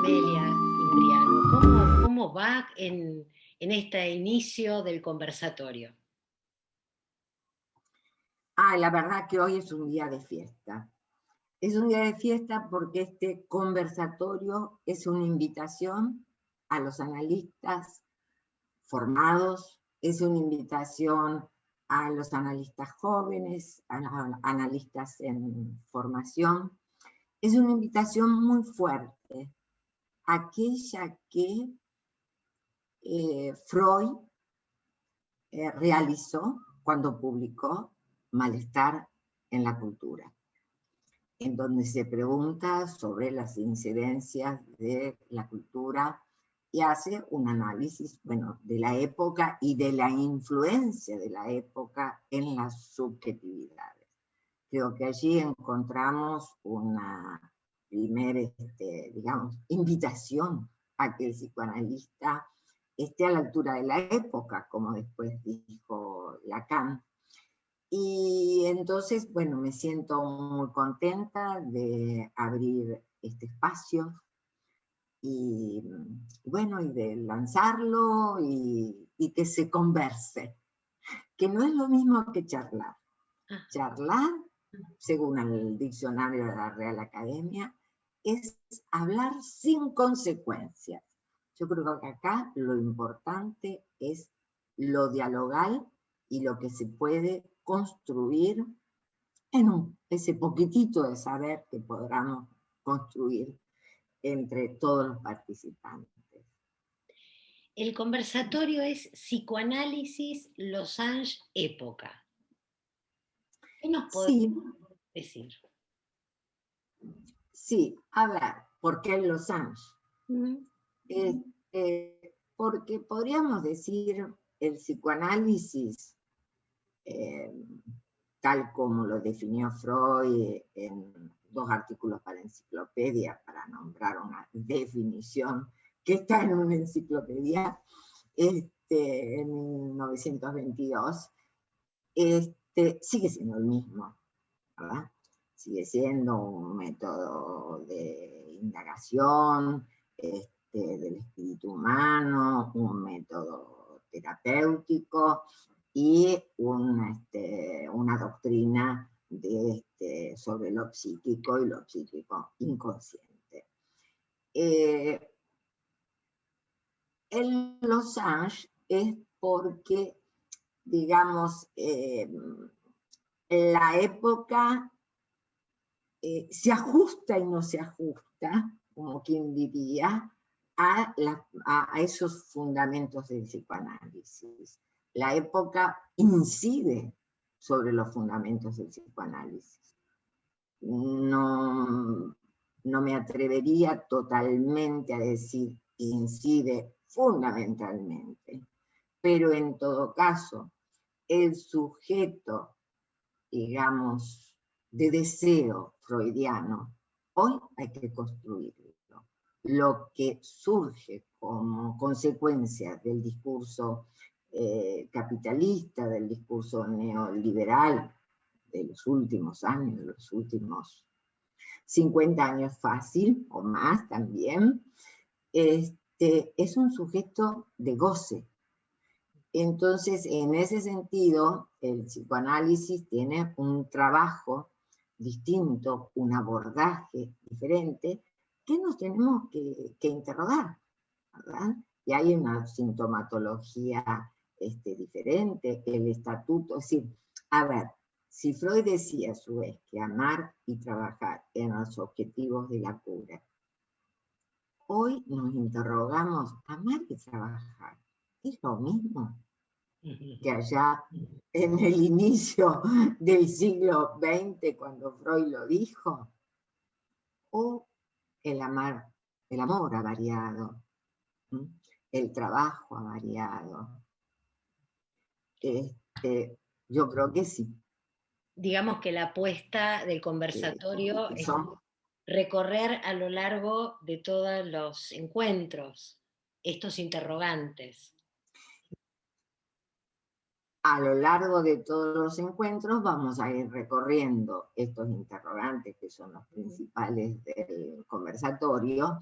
Amelia Imbriano, ¿cómo va en este inicio del conversatorio? La verdad que hoy es un día de fiesta. Es un día de fiesta porque este conversatorio es una invitación a los analistas formados, es una invitación a los analistas jóvenes, a los analistas en formación. Es una invitación muy fuerte, aquella que Freud realizó cuando publicó Malestar en la cultura, en donde se pregunta sobre las incidencias de la cultura y hace un análisis, bueno, de la época y de la influencia de la época en las subjetividades. Creo que allí encontramos una primera, digamos, invitación a que el psicoanalista esté a la altura de la época, como después dijo Lacan. Y entonces, bueno, me siento muy contenta de abrir este espacio y bueno, y de lanzarlo y que se converse, que no es lo mismo que charlar. Charlar, según el diccionario de la Real Academia, es hablar sin consecuencias. Yo creo que acá lo importante es lo dialogal y lo que se puede construir en ese poquitito de saber que podamos construir entre todos los participantes. El conversatorio es Psicoanálisis Losange Época. ¿Qué nos podés decir? Sí, a ver, ¿por qué Losange? Porque podríamos decir el psicoanálisis, tal como lo definió Freud en 2 artículos para enciclopedia, para nombrar una definición que está en una enciclopedia, en 1922, sigue siendo el mismo, ¿verdad? Sigue siendo un método de indagación del espíritu humano, un método terapéutico y una doctrina sobre lo psíquico y lo psíquico inconsciente. El Losange es porque, digamos, la época se ajusta y no se ajusta, como quien diría, a esos fundamentos del psicoanálisis. La época incide sobre los fundamentos del psicoanálisis. No me atrevería totalmente a decir que incide fundamentalmente, pero en todo caso, el sujeto, digamos, de deseo freudiano, hoy hay que construirlo. Lo que surge como consecuencia del discurso capitalista, del discurso neoliberal de los últimos años, de los últimos 50 años fácil, o más también, es un sujeto de goce. Entonces, en ese sentido, el psicoanálisis tiene un trabajo distinto, un abordaje diferente, que nos tenemos que interrogar, ¿verdad? Y hay una sintomatología diferente, el estatuto, es decir, a ver, si Freud decía a su vez que amar y trabajar eran los objetivos de la cura, hoy nos interrogamos, amar y trabajar, ¿es lo mismo que allá en el inicio del siglo XX, cuando Freud lo dijo? ¿O el amor ha variado? El trabajo ha variado. Yo creo que sí. Digamos que la apuesta del conversatorio es recorrer a lo largo de todos los encuentros estos interrogantes. A lo largo de todos los encuentros vamos a ir recorriendo estos interrogantes que son los principales del conversatorio,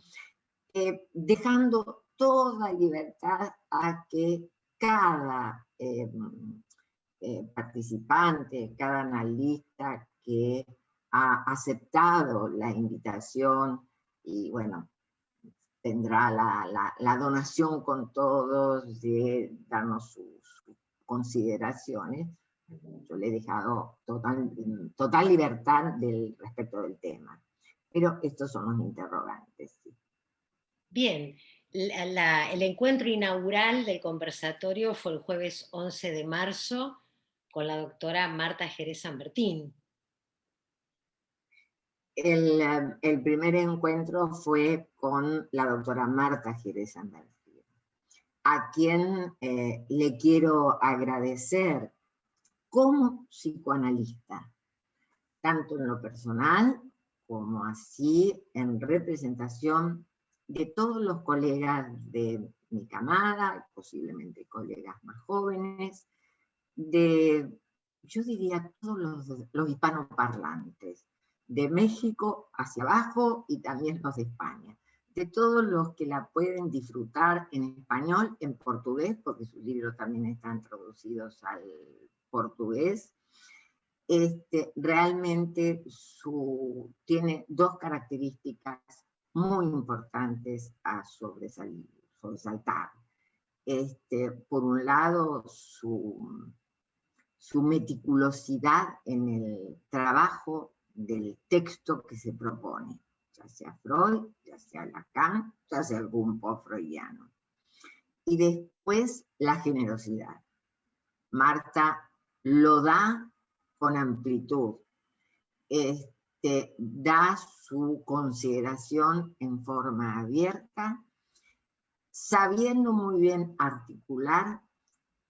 dejando toda libertad a que cada participante, cada analista que ha aceptado la invitación y bueno, tendrá la donación con todos de darnos sus consideraciones. Yo le he dejado total libertad respecto del tema. Pero estos son los interrogantes. ¿Sí? Bien, el encuentro inaugural del conversatorio fue el jueves 11 de marzo con la doctora Marta Jerez Sanbertín. El primer encuentro fue con la doctora Marta Jerez Sanbertín, a quien le quiero agradecer como psicoanalista, tanto en lo personal como así en representación de todos los colegas de mi camada, posiblemente colegas más jóvenes, yo diría todos los hispanoparlantes, de México hacia abajo y también los de España, de todos los que la pueden disfrutar en español, en portugués, porque sus libros también están traducidos al portugués. Realmente tiene dos características muy importantes a sobresaltar. Por un lado, su meticulosidad en el trabajo del texto que se propone, ya sea Freud, ya sea Lacan, ya sea algún post-freudiano. Y después la generosidad. Marta lo da con amplitud, da su consideración en forma abierta, sabiendo muy bien articular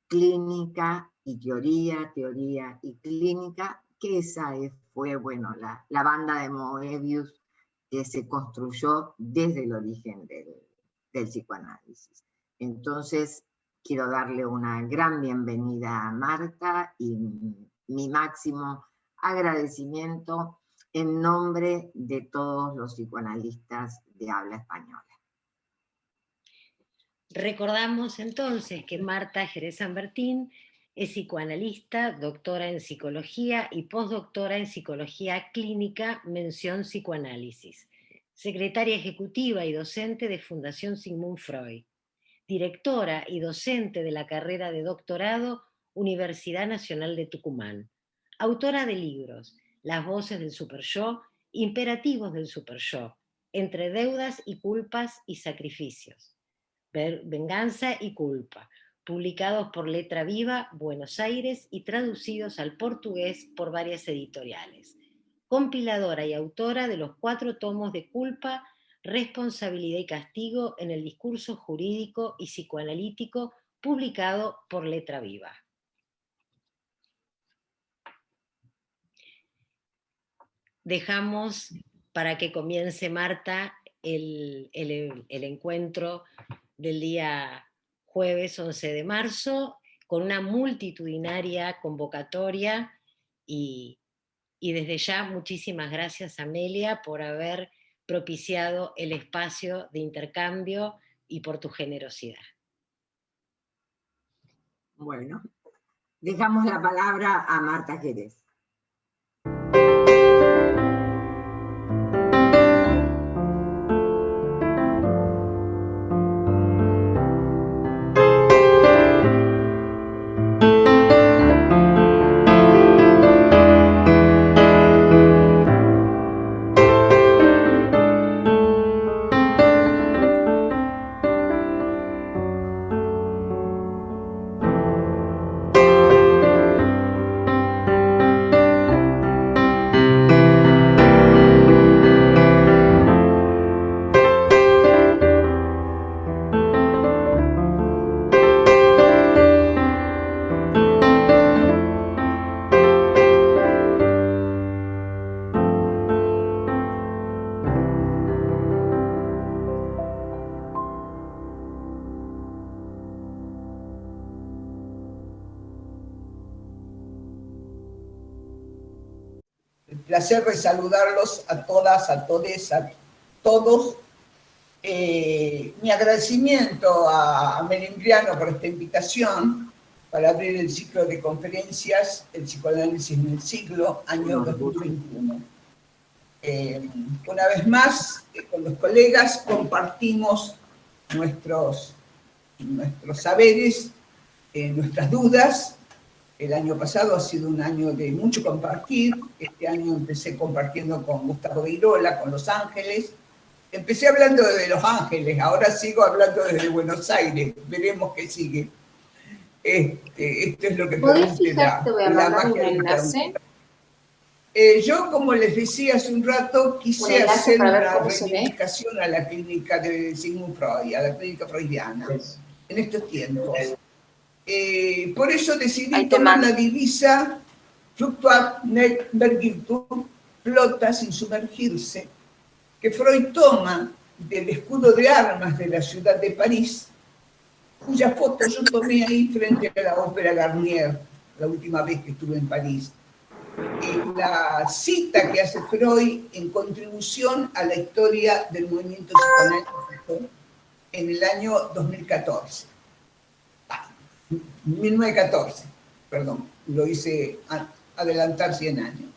clínica y teoría, teoría y clínica, que esa fue, bueno, la banda de Moebius que se construyó desde el origen del psicoanálisis. Entonces, quiero darle una gran bienvenida a Marta y mi máximo agradecimiento en nombre de todos los psicoanalistas de habla española. Recordamos entonces que Marta Jerez Sanbertín es psicoanalista, doctora en psicología y postdoctora en psicología clínica, mención psicoanálisis, secretaria ejecutiva y docente de Fundación Sigmund Freud, directora y docente de la carrera de doctorado Universidad Nacional de Tucumán, autora de libros Las voces del superyo, Imperativos del superyo, Entre deudas y culpas y sacrificios, Venganza y culpa, publicados por Letra Viva, Buenos Aires y traducidos al portugués por varias editoriales. Compiladora y autora de los 4 tomos de Culpa, Responsabilidad y Castigo en el discurso jurídico y psicoanalítico, publicado por Letra Viva. Dejamos para que comience Marta el encuentro del día jueves 11 de marzo, con una multitudinaria convocatoria y desde ya muchísimas gracias, Amelia, por haber propiciado el espacio de intercambio y por tu generosidad. Bueno, dejamos la palabra a Marta Jerez. Placer de saludarlos a todas, a todes, a todos Mi agradecimiento a Melimbriano por esta invitación para abrir el ciclo de conferencias El psicoanálisis en el siglo, año 2021. Una vez más, con los colegas compartimos nuestros saberes, nuestras dudas. El año pasado ha sido un año de mucho compartir. Este año empecé compartiendo con Gustavo Veirola, con Los Ángeles. Empecé hablando de Los Ángeles, ahora sigo hablando desde Buenos Aires. Veremos qué sigue. Esto es lo que permite la magia del enlace. Yo, como les decía hace un rato, quise hacer una reivindicación a la clínica de Sigmund Freud, a la clínica freudiana, en estos tiempos. Por eso decidí tomar la divisa Fluctuat nec mergitur, flota sin sumergirse, que Freud toma del escudo de armas de la ciudad de París, cuya foto yo tomé ahí frente a la Ópera Garnier, la última vez que estuve en París. La cita que hace Freud en contribución a la historia del movimiento psicoanalítico en el año 2014. 1914, perdón, lo hice adelantar 100 años.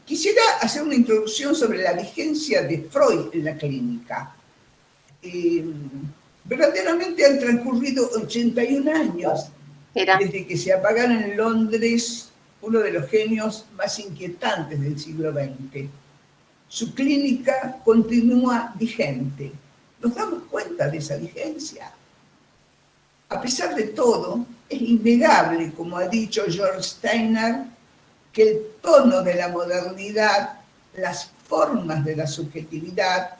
Quisiera hacer una introducción sobre la vigencia de Freud en la clínica. Verdaderamente han transcurrido 81 años desde que se apagara en Londres uno de los genios más inquietantes del siglo XX. Su clínica continúa vigente. ¿Nos damos cuenta de esa vigencia? A pesar de todo, es innegable, como ha dicho George Steiner, que el tono de la modernidad, las formas de la subjetividad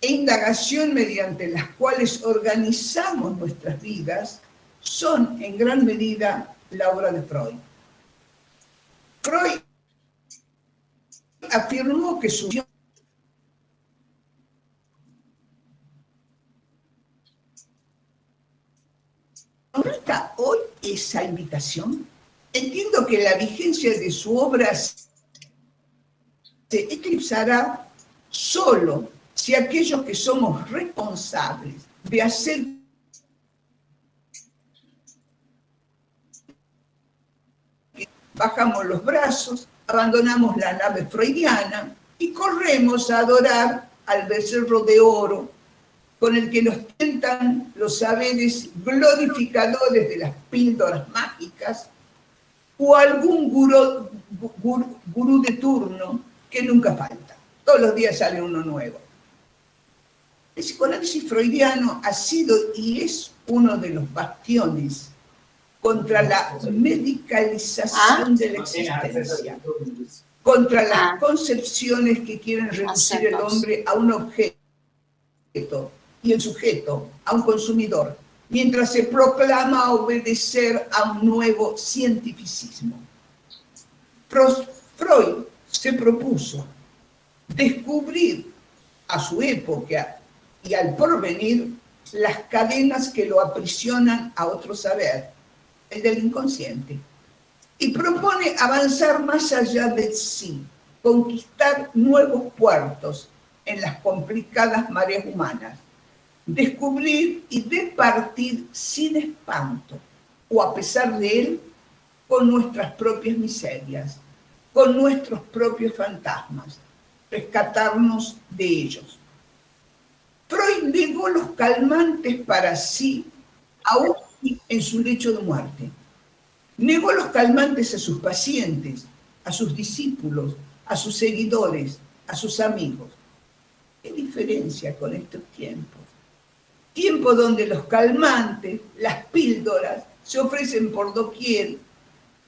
e indagación mediante las cuales organizamos nuestras vidas son en gran medida la obra de Freud. Freud afirmó que su ¿está hoy esa invitación? Entiendo que la vigencia de su obra se eclipsará solo si aquellos que somos responsables de hacer bajamos los brazos, abandonamos la nave freudiana y corremos a adorar al becerro de oro con el que nos tentan los saberes glorificadores de las píldoras mágicas o algún gurú de turno que nunca falta. Todos los días sale uno nuevo. El psicoanálisis freudiano ha sido y es uno de los bastiones contra la medicalización de la existencia, contra las concepciones que quieren reducir el hombre a un objeto y el sujeto a un consumidor, mientras se proclama obedecer a un nuevo cientificismo. Freud se propuso descubrir a su época y al porvenir las cadenas que lo aprisionan a otro saber, el del inconsciente, y propone avanzar más allá de sí, conquistar nuevos puertos en las complicadas mareas humanas, descubrir y departir sin espanto, o a pesar de él, con nuestras propias miserias, con nuestros propios fantasmas, rescatarnos de ellos. Freud negó los calmantes para sí, aún en su lecho de muerte. Negó los calmantes a sus pacientes, a sus discípulos, a sus seguidores, a sus amigos. ¿Qué diferencia con estos tiempos? Tiempo donde los calmantes, las píldoras, se ofrecen por doquier,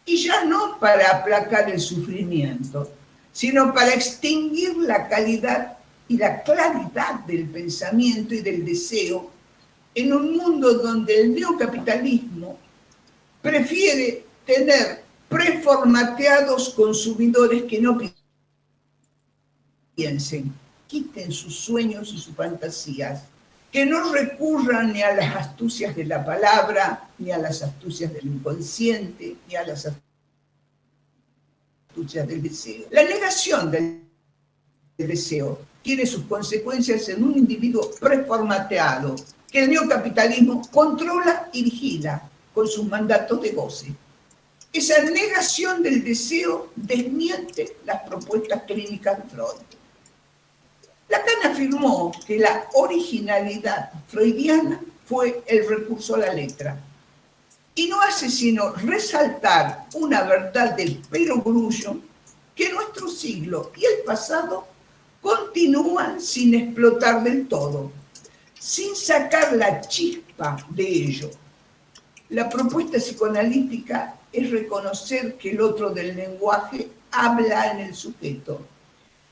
y ya no para aplacar el sufrimiento, sino para extinguir la calidad y la claridad del pensamiento y del deseo en un mundo donde el neocapitalismo prefiere tener preformateados consumidores que no piensen, quiten sus sueños y sus fantasías, que no recurran ni a las astucias de la palabra, ni a las astucias del inconsciente, ni a las astucias del deseo. La negación del deseo tiene sus consecuencias en un individuo preformateado que el neocapitalismo controla y vigila con sus mandatos de goce. Esa negación del deseo desmiente las propuestas clínicas de Freud. Lacan afirmó que la originalidad freudiana fue el recurso a la letra y no hace sino resaltar una verdad del perogrullo que nuestro siglo y el pasado continúan sin explotar del todo, sin sacar la chispa de ello. La propuesta psicoanalítica es reconocer que el otro del lenguaje habla en el sujeto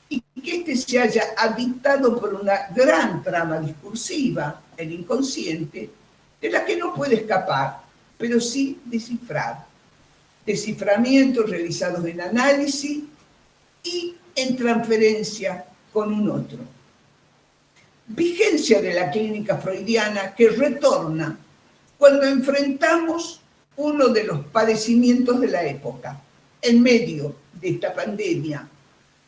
y que éste se haya habitado por una gran trama discursiva, el inconsciente, de la que no puede escapar, pero sí descifrar. Desciframientos realizados en análisis y en transferencia con un otro. Vigencia de la clínica freudiana que retorna cuando enfrentamos uno de los padecimientos de la época, en medio de esta pandemia,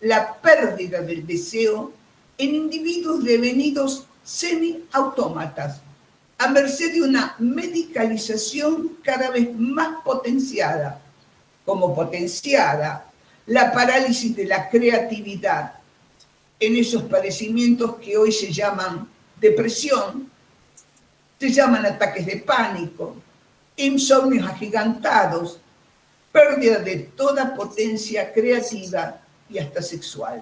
la pérdida del deseo en individuos devenidos semi-autómatas, a merced de una medicalización cada vez más potenciada, como potenciada la parálisis de la creatividad en esos padecimientos que hoy se llaman depresión, se llaman ataques de pánico, insomnios agigantados, pérdida de toda potencia creativa y hasta sexual.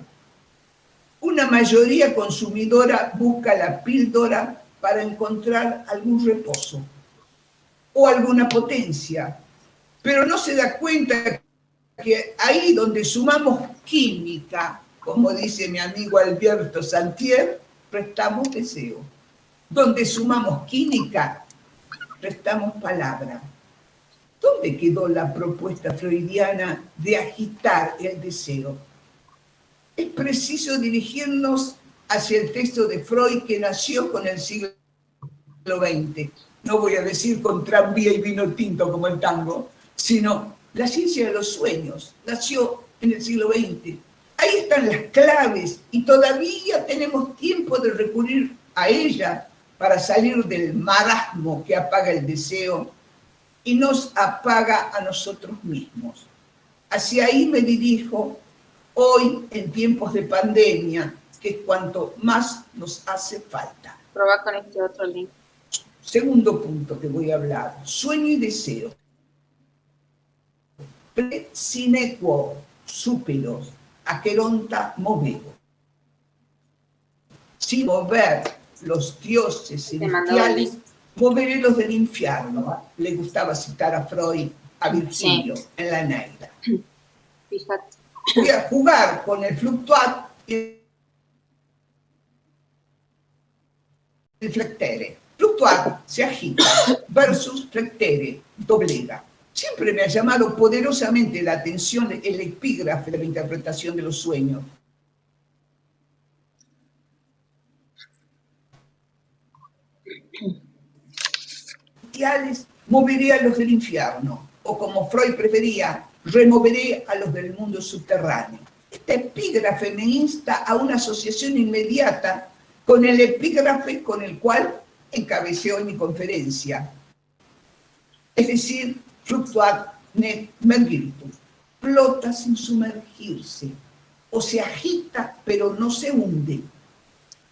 Una mayoría consumidora busca la píldora para encontrar algún reposo o alguna potencia, pero no se da cuenta que ahí donde sumamos química, como dice mi amigo Alberto Santier, restamos deseo. Donde sumamos química, restamos palabra. ¿Dónde quedó la propuesta freudiana de agitar el deseo? Es preciso dirigirnos hacia el texto de Freud que nació con el siglo XX. No voy a decir con tranvía y vino tinto como el tango, sino la ciencia de los sueños. Nació en el siglo XX. Ahí están las claves y todavía tenemos tiempo de recurrir a ella para salir del marasmo que apaga el deseo y nos apaga a nosotros mismos. Hacia ahí me dirijo hoy en tiempos de pandemia, que es cuanto más nos hace falta. Proba con este otro link. Segundo punto que voy a hablar, sueño y deseo. Pre sine quo, súperos, aqueronta movego. Sin mover los dioses celestiales, moveré los del infierno. Le gustaba citar a Freud, a Virgilio, sí, en la Eneida. Fíjate. Voy a jugar con el fluctuar y el flectere. Fluctuar se agita versus flectere, doblega. Siempre me ha llamado poderosamente la atención el epígrafe de la interpretación de los sueños. Moveré a los del infierno, o como Freud prefería, removeré a los del mundo subterráneo. Este epígrafe me insta a una asociación inmediata con el epígrafe con el cual encabecé hoy mi conferencia. Es decir, fluctuar net mergirtum, flota sin sumergirse, o se agita pero no se hunde.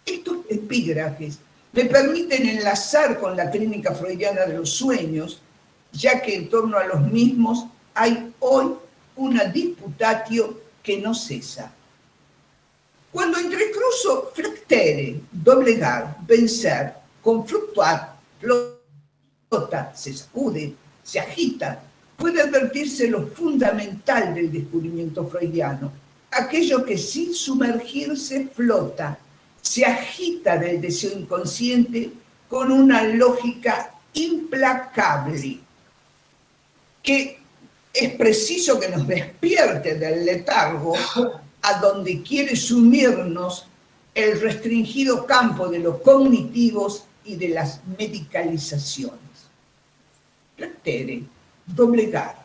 Estos epígrafes me permiten enlazar con la clínica freudiana de los sueños, ya que en torno a los mismos hay hoy una disputatio que no cesa. Cuando entrecruzo flectere, doblegar, vencer, con fluctuar, flota, se sacude, se agita, puede advertirse lo fundamental del descubrimiento freudiano, aquello que sin sumergirse flota, se agita del deseo inconsciente con una lógica implacable, que es preciso que nos despierte del letargo a donde quiere sumirnos el restringido campo de los cognitivos y de las medicalizaciones. Flectere, doblegar.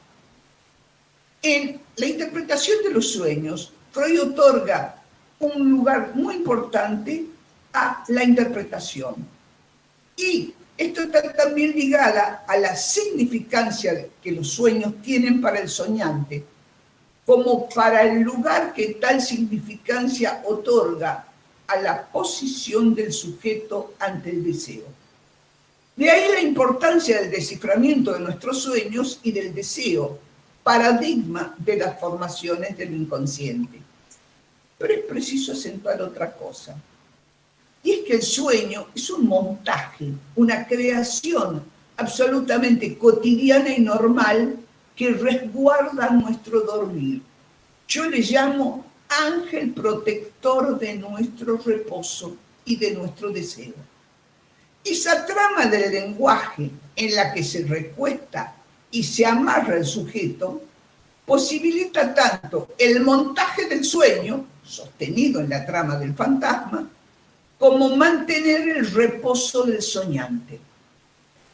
En la interpretación de los sueños, Freud otorga un lugar muy importante a la interpretación. Y esto está también ligada a la significancia que los sueños tienen para el soñante, como para el lugar que tal significancia otorga a la posición del sujeto ante el deseo. De ahí la importancia del desciframiento de nuestros sueños y del deseo, paradigma de las formaciones del inconsciente. Pero es preciso acentuar otra cosa, y es que el sueño es un montaje, una creación absolutamente cotidiana y normal que resguarda nuestro dormir. Yo le llamo ángel protector de nuestro reposo y de nuestro deseo. Esa trama del lenguaje en la que se recuesta y se amarra el sujeto posibilita tanto el montaje del sueño, sostenido en la trama del fantasma, como mantener el reposo del soñante.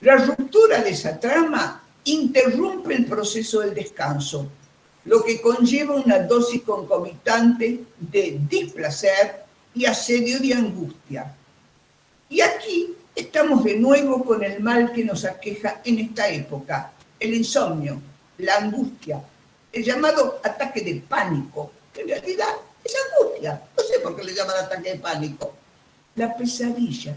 La ruptura de esa trama interrumpe el proceso del descanso, lo que conlleva una dosis concomitante de displacer y asedio de angustia. Y aquí estamos de nuevo con el mal que nos aqueja en esta época, el insomnio, la angustia, el llamado ataque de pánico, que en realidad es angustia, no sé por qué le llaman ataque de pánico, la pesadilla,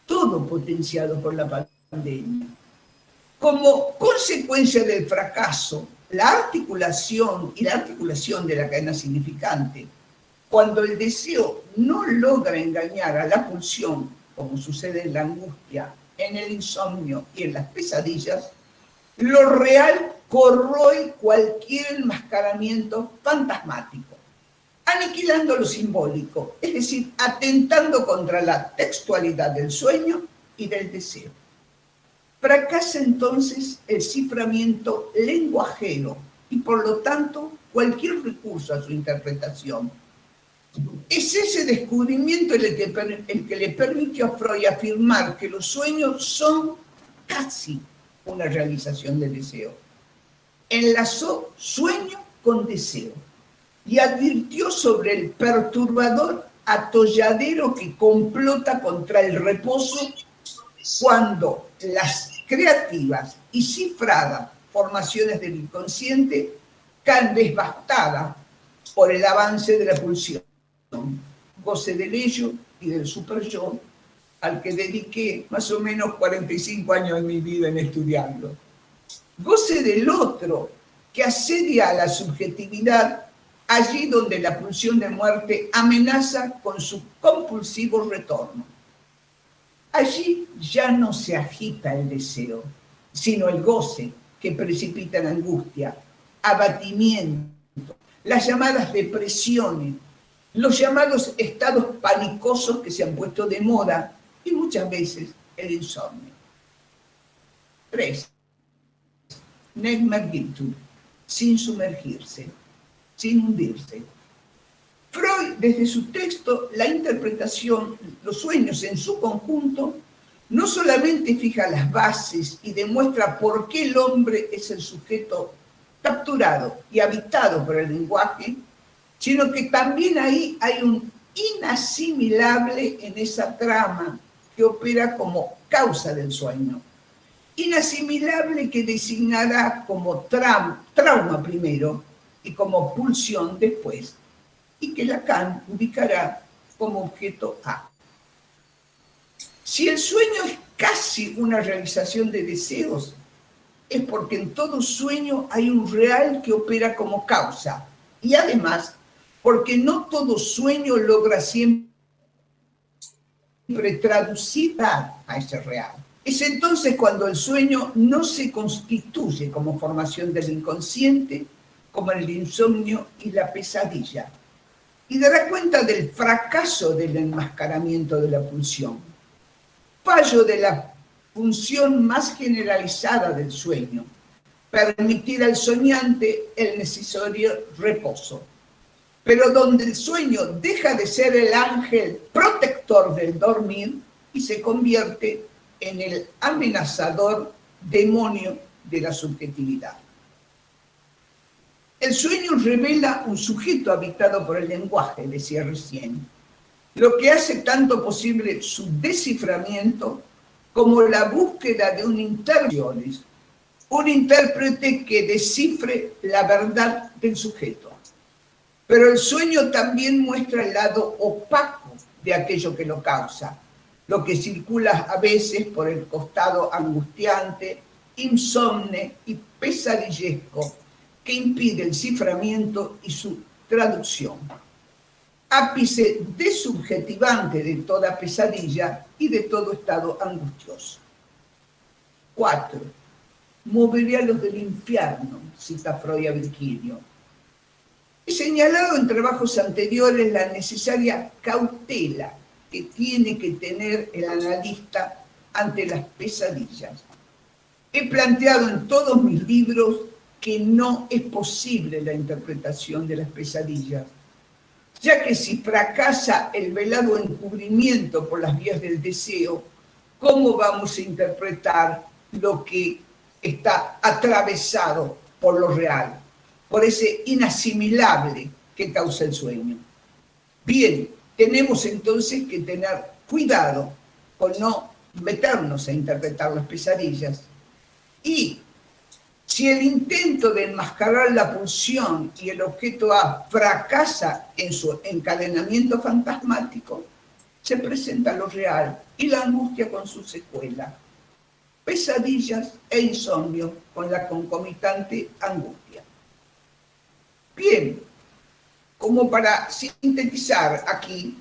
todo potenciado por la pandemia. Como consecuencia del fracaso, la articulación de la cadena significante, cuando el deseo no logra engañar a la pulsión, como sucede en la angustia, en el insomnio y en las pesadillas, lo real corroe cualquier enmascaramiento fantasmático, aniquilando lo simbólico, es decir, atentando contra la textualidad del sueño y del deseo. Fracasa entonces el ciframiento lenguajero y por lo tanto cualquier recurso a su interpretación. Es ese descubrimiento el que le permitió a Freud afirmar que los sueños son casi una realización del deseo. Enlazó sueño con deseo y advirtió sobre el perturbador atolladero que complota contra el reposo cuando las creativas y cifradas formaciones del inconsciente caen devastadas por el avance de la pulsión, goce del ello y del superyo, al que dediqué más o menos 45 años de mi vida en estudiarlo. Goce del otro, que asedia a la subjetividad allí donde la pulsión de muerte amenaza con su compulsivo retorno. Allí ya no se agita el deseo, sino el goce que precipita la angustia, abatimiento, las llamadas depresiones, los llamados estados panicosos que se han puesto de moda y muchas veces el insomnio. 3. Negmergitud, sin sumergirse, sin hundirse. Freud, desde su texto, la interpretación, los sueños en su conjunto, no solamente fija las bases y demuestra por qué el hombre es el sujeto capturado y habitado por el lenguaje, sino que también ahí hay un inasimilable en esa trama que opera como causa del sueño. Inasimilable que designará como trauma primero y como pulsión después, y que Lacan ubicará como objeto A. Si el sueño es casi una realización de deseos, es porque en todo sueño hay un real que opera como causa, y además porque no todo sueño logra siempre traducir a ese real. Es entonces cuando el sueño no se constituye como formación del inconsciente, como el insomnio y la pesadilla, y dará cuenta del fracaso del enmascaramiento de la pulsión, fallo de la función más generalizada del sueño, permitir al soñante el necesario reposo, pero donde el sueño deja de ser el ángel protector del dormir y se convierte en el amenazador demonio de la subjetividad. El sueño revela un sujeto habitado por el lenguaje, decía recién, lo que hace tanto posible su desciframiento como la búsqueda de un intérprete que descifre la verdad del sujeto. Pero el sueño también muestra el lado opaco de aquello que lo causa, lo que circula a veces por el costado angustiante, insomne y pesadillesco que impide el ciframiento y su traducción. Ápice desubjetivante de toda pesadilla y de todo estado angustioso. 4. Moveré a los del infierno, cita Freud a Virgilio. He señalado en trabajos anteriores la necesaria cautela que tiene que tener el analista ante las pesadillas. He planteado en todos mis libros que no es posible la interpretación de las pesadillas, ya que si fracasa el velado encubrimiento por las vías del deseo, ¿cómo vamos a interpretar lo que está atravesado por lo real, por ese inasimilable que causa el sueño? Bien, tenemos entonces que tener cuidado con no meternos a interpretar las pesadillas. Y si el intento de enmascarar la pulsión y el objeto A fracasa en su encadenamiento fantasmático, se presenta lo real y la angustia con su secuela. Pesadillas e insomnio con la concomitante angustia. Bien, como para sintetizar aquí,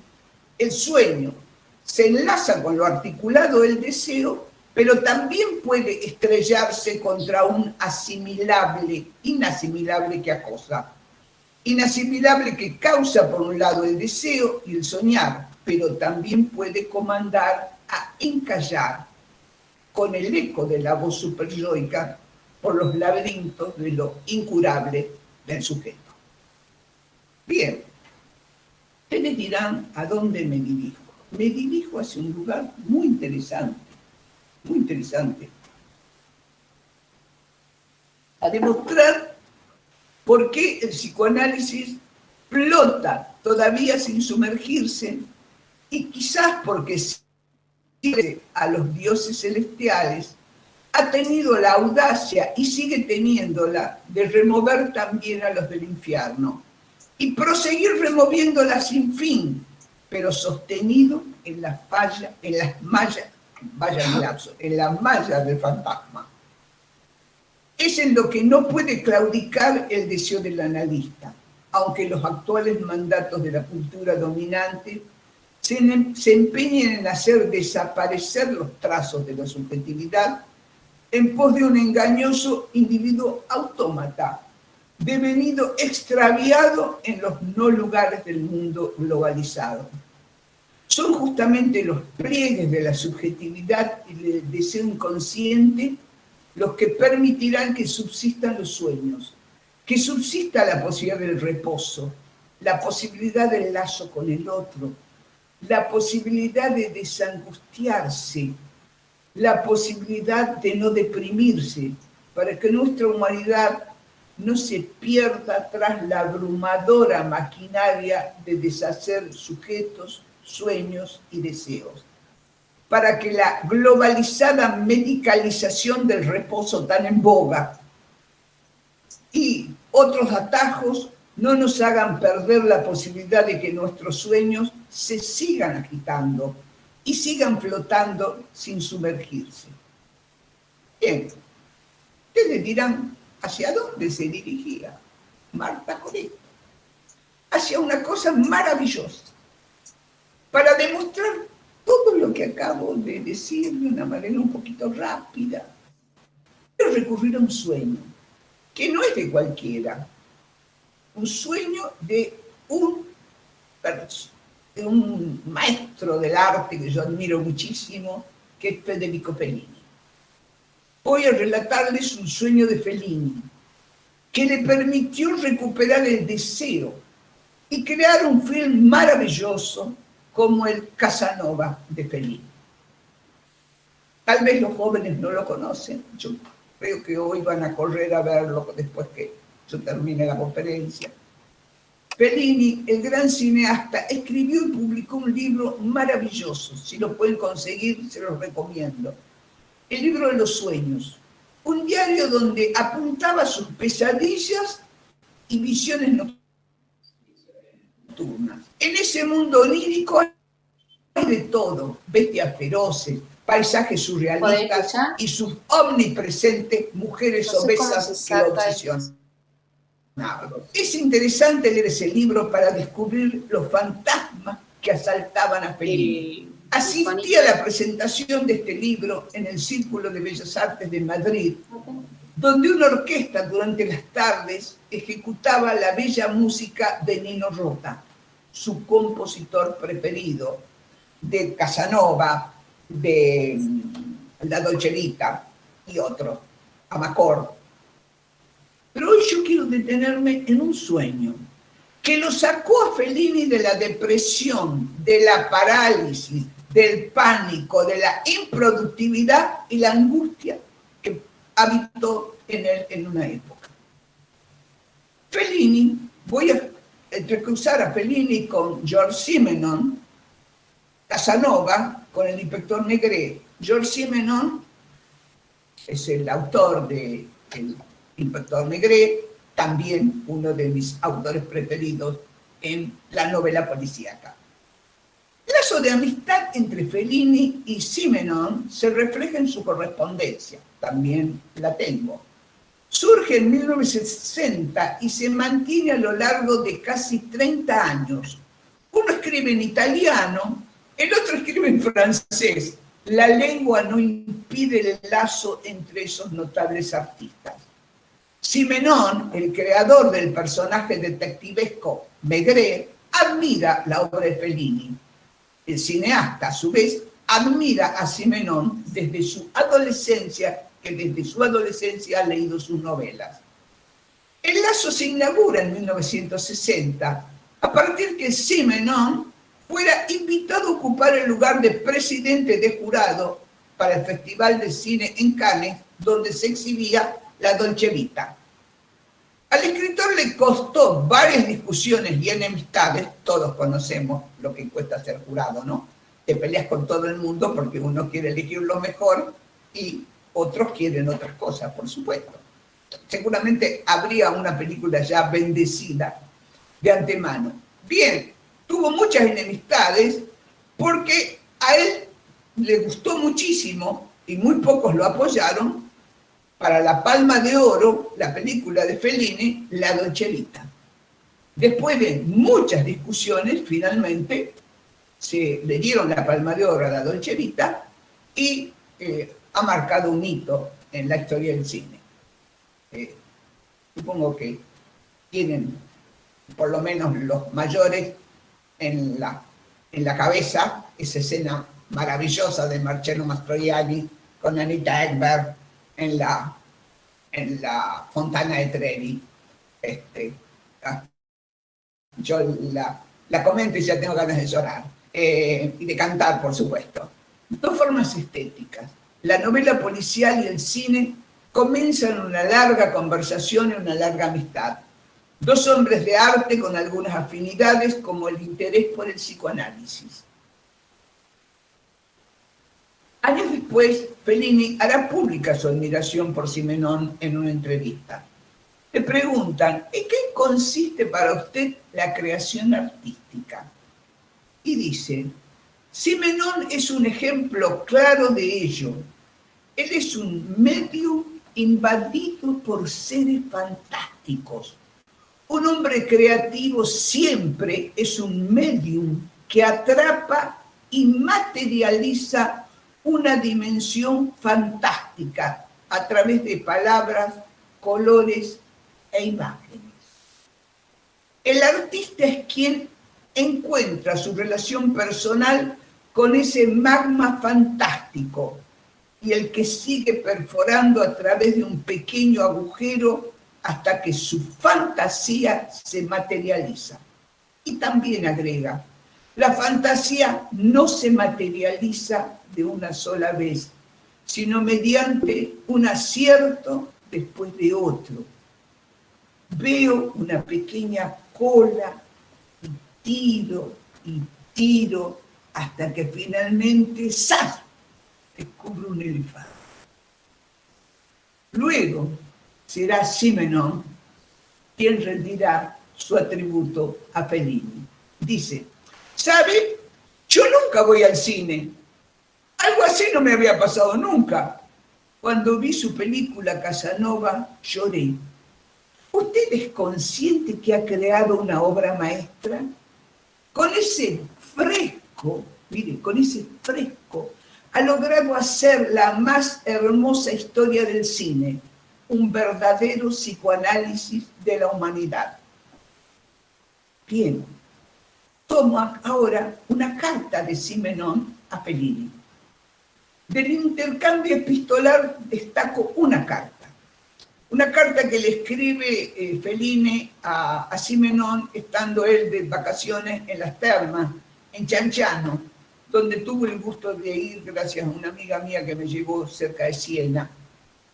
el sueño se enlaza con lo articulado del deseo, pero también puede estrellarse contra un inasimilable que acosa. Inasimilable que causa por un lado el deseo y el soñar, pero también puede comandar a encallar con el eco de la voz superyoica por los laberintos de lo incurable del sujeto. Bien, ustedes dirán a dónde me dirijo. Me dirijo hacia un lugar muy interesante, a demostrar por qué el psicoanálisis flota todavía sin sumergirse y quizás porque sirve a los dioses celestiales, ha tenido la audacia y sigue teniéndola de remover también a los del infierno y proseguir removiéndola sin fin, pero sostenido en las mallas del fantasma. Es en lo que no puede claudicar el deseo del analista, aunque los actuales mandatos de la cultura dominante se empeñen en hacer desaparecer los trazos de la subjetividad en pos de un engañoso individuo autómata, devenido extraviado en los no lugares del mundo globalizado. Son justamente los pliegues de la subjetividad y del deseo inconsciente los que permitirán que subsistan los sueños, que subsista la posibilidad del reposo, la posibilidad del lazo con el otro, la posibilidad de desangustiarse, la posibilidad de no deprimirse, para que nuestra humanidad no se pierda tras la abrumadora maquinaria de deshacer sujetos, sueños y deseos, para que la globalizada medicalización del reposo tan en boga y otros atajos no nos hagan perder la posibilidad de que nuestros sueños se sigan agitando y sigan flotando sin sumergirse. Bien, ustedes dirán, ¿hacia dónde se dirigía Marta con esto? Hacia una cosa maravillosa, para demostrar todo lo que acabo de decir de una manera un poquito rápida. Quiero recurrir a un sueño, que no es de cualquiera, un sueño de un maestro del arte que yo admiro muchísimo, que es Federico Fellini. Voy a relatarles un sueño de Fellini, que le permitió recuperar el deseo y crear un film maravilloso como el Casanova de Fellini. Tal vez los jóvenes no lo conocen, yo creo que hoy van a correr a verlo después que yo terminé la conferencia. Fellini, el gran cineasta, escribió y publicó un libro maravilloso. Si lo pueden conseguir, se los recomiendo. El libro de los sueños. Un diario donde apuntaba sus pesadillas y visiones nocturnas. En ese mundo onírico hay de todo. Bestias feroces, paisajes surrealistas y sus omnipresentes mujeres obesas que lo obsesionan. Es interesante leer ese libro para descubrir los fantasmas que asaltaban a Fellini. Asistí a la presentación de este libro en el Círculo de Bellas Artes de Madrid, donde una orquesta durante las tardes ejecutaba la bella música de Nino Rota, su compositor preferido, de Casanova, de La Dolce Vita y otros, Amarcord. Pero hoy yo quiero detenerme en un sueño que lo sacó a Fellini de la depresión, de la parálisis, del pánico, de la improductividad y la angustia que habitó en él en una época. Fellini, voy a entrecruzar a Fellini con Georges Simenon, Casanova con el inspector Maigret. Georges Simenon es el autor de El inspector Maigret, también uno de mis autores preferidos en la novela policíaca. El lazo de amistad entre Fellini y Simenon se refleja en su correspondencia, también la tengo. Surge en 1960 y se mantiene a lo largo de casi 30 años. Uno escribe en italiano, el otro escribe en francés. La lengua no impide el lazo entre esos notables artistas. Simenon, el creador del personaje detectivesco Maigret, admira la obra de Fellini. El cineasta, a su vez, admira a Simenon desde su adolescencia, que desde su adolescencia ha leído sus novelas. El lazo se inaugura en 1960, a partir que Simenon fuera invitado a ocupar el lugar de presidente de jurado para el Festival de Cine en Cannes, donde se exhibía La Dolce Vita. Al escritor le costó varias discusiones y enemistades, todos conocemos lo que cuesta ser jurado, ¿no? Te peleas con todo el mundo porque uno quiere elegir lo mejor y otros quieren otras cosas, por supuesto. Seguramente habría una película ya bendecida de antemano. Bien, tuvo muchas enemistades porque a él le gustó muchísimo y muy pocos lo apoyaron para la Palma de Oro, la película de Fellini, La Dolce Vita. Después de muchas discusiones, finalmente se le dieron la Palma de Oro a La Dolce Vita y ha marcado un hito en la historia del cine. Supongo que tienen, por lo menos los mayores, en la cabeza esa escena maravillosa de Marcello Mastroianni con Anita Ekberg en la Fontana de Trevi. Yo la comento y ya tengo ganas de llorar. Y de cantar, por supuesto. Dos formas estéticas. La novela policial y el cine comienzan una larga conversación y una larga amistad. Dos hombres de arte con algunas afinidades, como el interés por el psicoanálisis. Años después, Fellini hará pública su admiración por Simenon en una entrevista. Le preguntan, ¿en qué consiste para usted la creación artística? Y dice, Simenon es un ejemplo claro de ello. Él es un medio invadido por seres fantásticos. Un hombre creativo siempre es un medium que atrapa y materializa una dimensión fantástica a través de palabras, colores e imágenes. El artista es quien encuentra su relación personal con ese magma fantástico y el que sigue perforando a través de un pequeño agujero hasta que su fantasía se materializa. Y también agrega, la fantasía no se materializa de una sola vez, sino mediante un acierto después de otro. veo una pequeña cola y tiro, hasta que finalmente ¡zas! Descubro un elefante. Luego será Simenon quien rendirá su atributo a Fellini. Dice, ¿sabe? Yo nunca voy al cine. Algo así no me había pasado nunca. Cuando vi su película Casanova, lloré. ¿Usted es consciente que ha creado una obra maestra? Con ese fresco, mire, con ese fresco, ha logrado hacer la más hermosa historia del cine, un verdadero psicoanálisis de la humanidad. Bien, tomo ahora una carta de Simenon a Fellini. Del intercambio epistolar destaco una carta que le escribe Fellini a Simenon, estando él de vacaciones en las termas, en Cianciano, donde tuve el gusto de ir gracias a una amiga mía que me llevó cerca de Siena,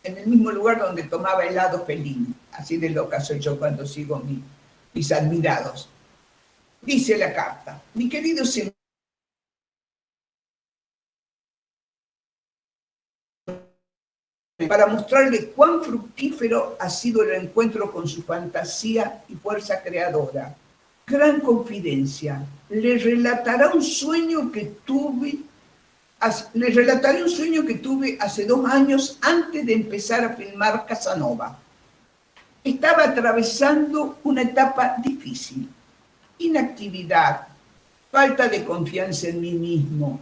en el mismo lugar donde tomaba helado Fellini. Así de loca soy yo cuando sigo mis admirados. Dice la carta, mi querido Simenon, para mostrarle cuán fructífero ha sido el encuentro con su fantasía y fuerza creadora. Gran confidencia, le relataré un sueño que tuve hace 2 años antes de empezar a filmar Casanova. Estaba atravesando una etapa difícil, inactividad, falta de confianza en mí mismo,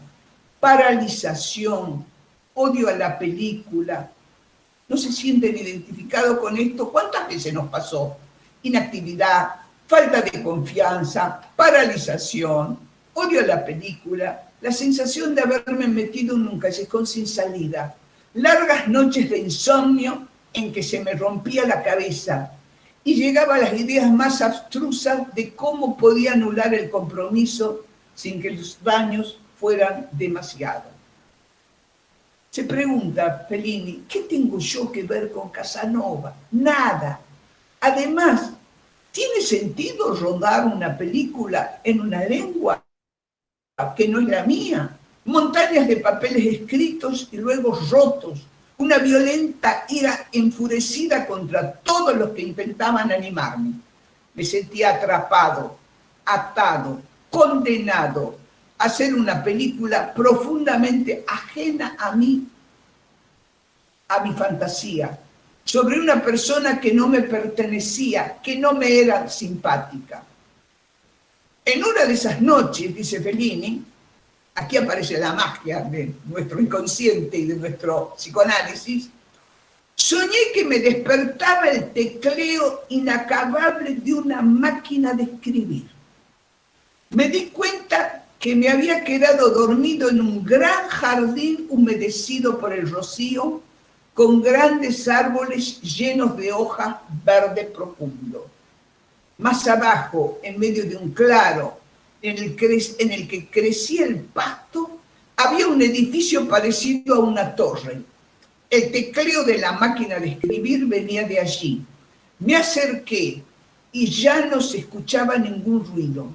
paralización, odio a la película. ¿No se sienten identificados con esto? ¿Cuántas veces nos pasó? Inactividad, falta de confianza, paralización, odio a la película, la sensación de haberme metido en un callejón sin salida, largas noches de insomnio en que se me rompía la cabeza y llegaba a las ideas más abstrusas de cómo podía anular el compromiso sin que los daños fueran demasiados. Se pregunta Fellini, ¿qué tengo yo que ver con Casanova? Nada. Además, ¿tiene sentido rodar una película en una lengua que no es la mía? Montañas de papeles escritos y luego rotos. Una violenta ira enfurecida contra todos los que intentaban animarme. Me sentía atrapado, atado, condenado a hacer una película profundamente ajena a mí, a mi fantasía, sobre una persona que no me pertenecía, que no me era simpática. En una de esas noches, dice Fellini, aquí aparece la magia de nuestro inconsciente y de nuestro psicoanálisis, soñé que me despertaba el tecleo inacabable de una máquina de escribir. Me di cuenta que me había quedado dormido en un gran jardín humedecido por el rocío, con grandes árboles llenos de hojas verde profundo. Más abajo, en medio de un claro en el que crecía el pasto, había un edificio parecido a una torre. El tecleo de la máquina de escribir venía de allí. Me acerqué y ya no se escuchaba ningún ruido.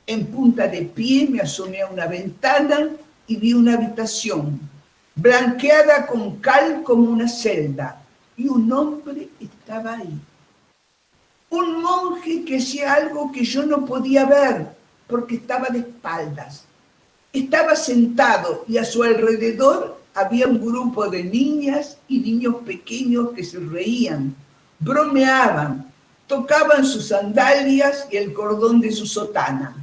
En punta de pie me asomé a una ventana y vi una habitación, blanqueada con cal como una celda, y un hombre estaba ahí. Un monje que hacía algo que yo no podía ver, porque estaba de espaldas. Estaba sentado y a su alrededor había un grupo de niñas y niños pequeños que se reían, bromeaban, tocaban sus sandalias y el cordón de su sotana.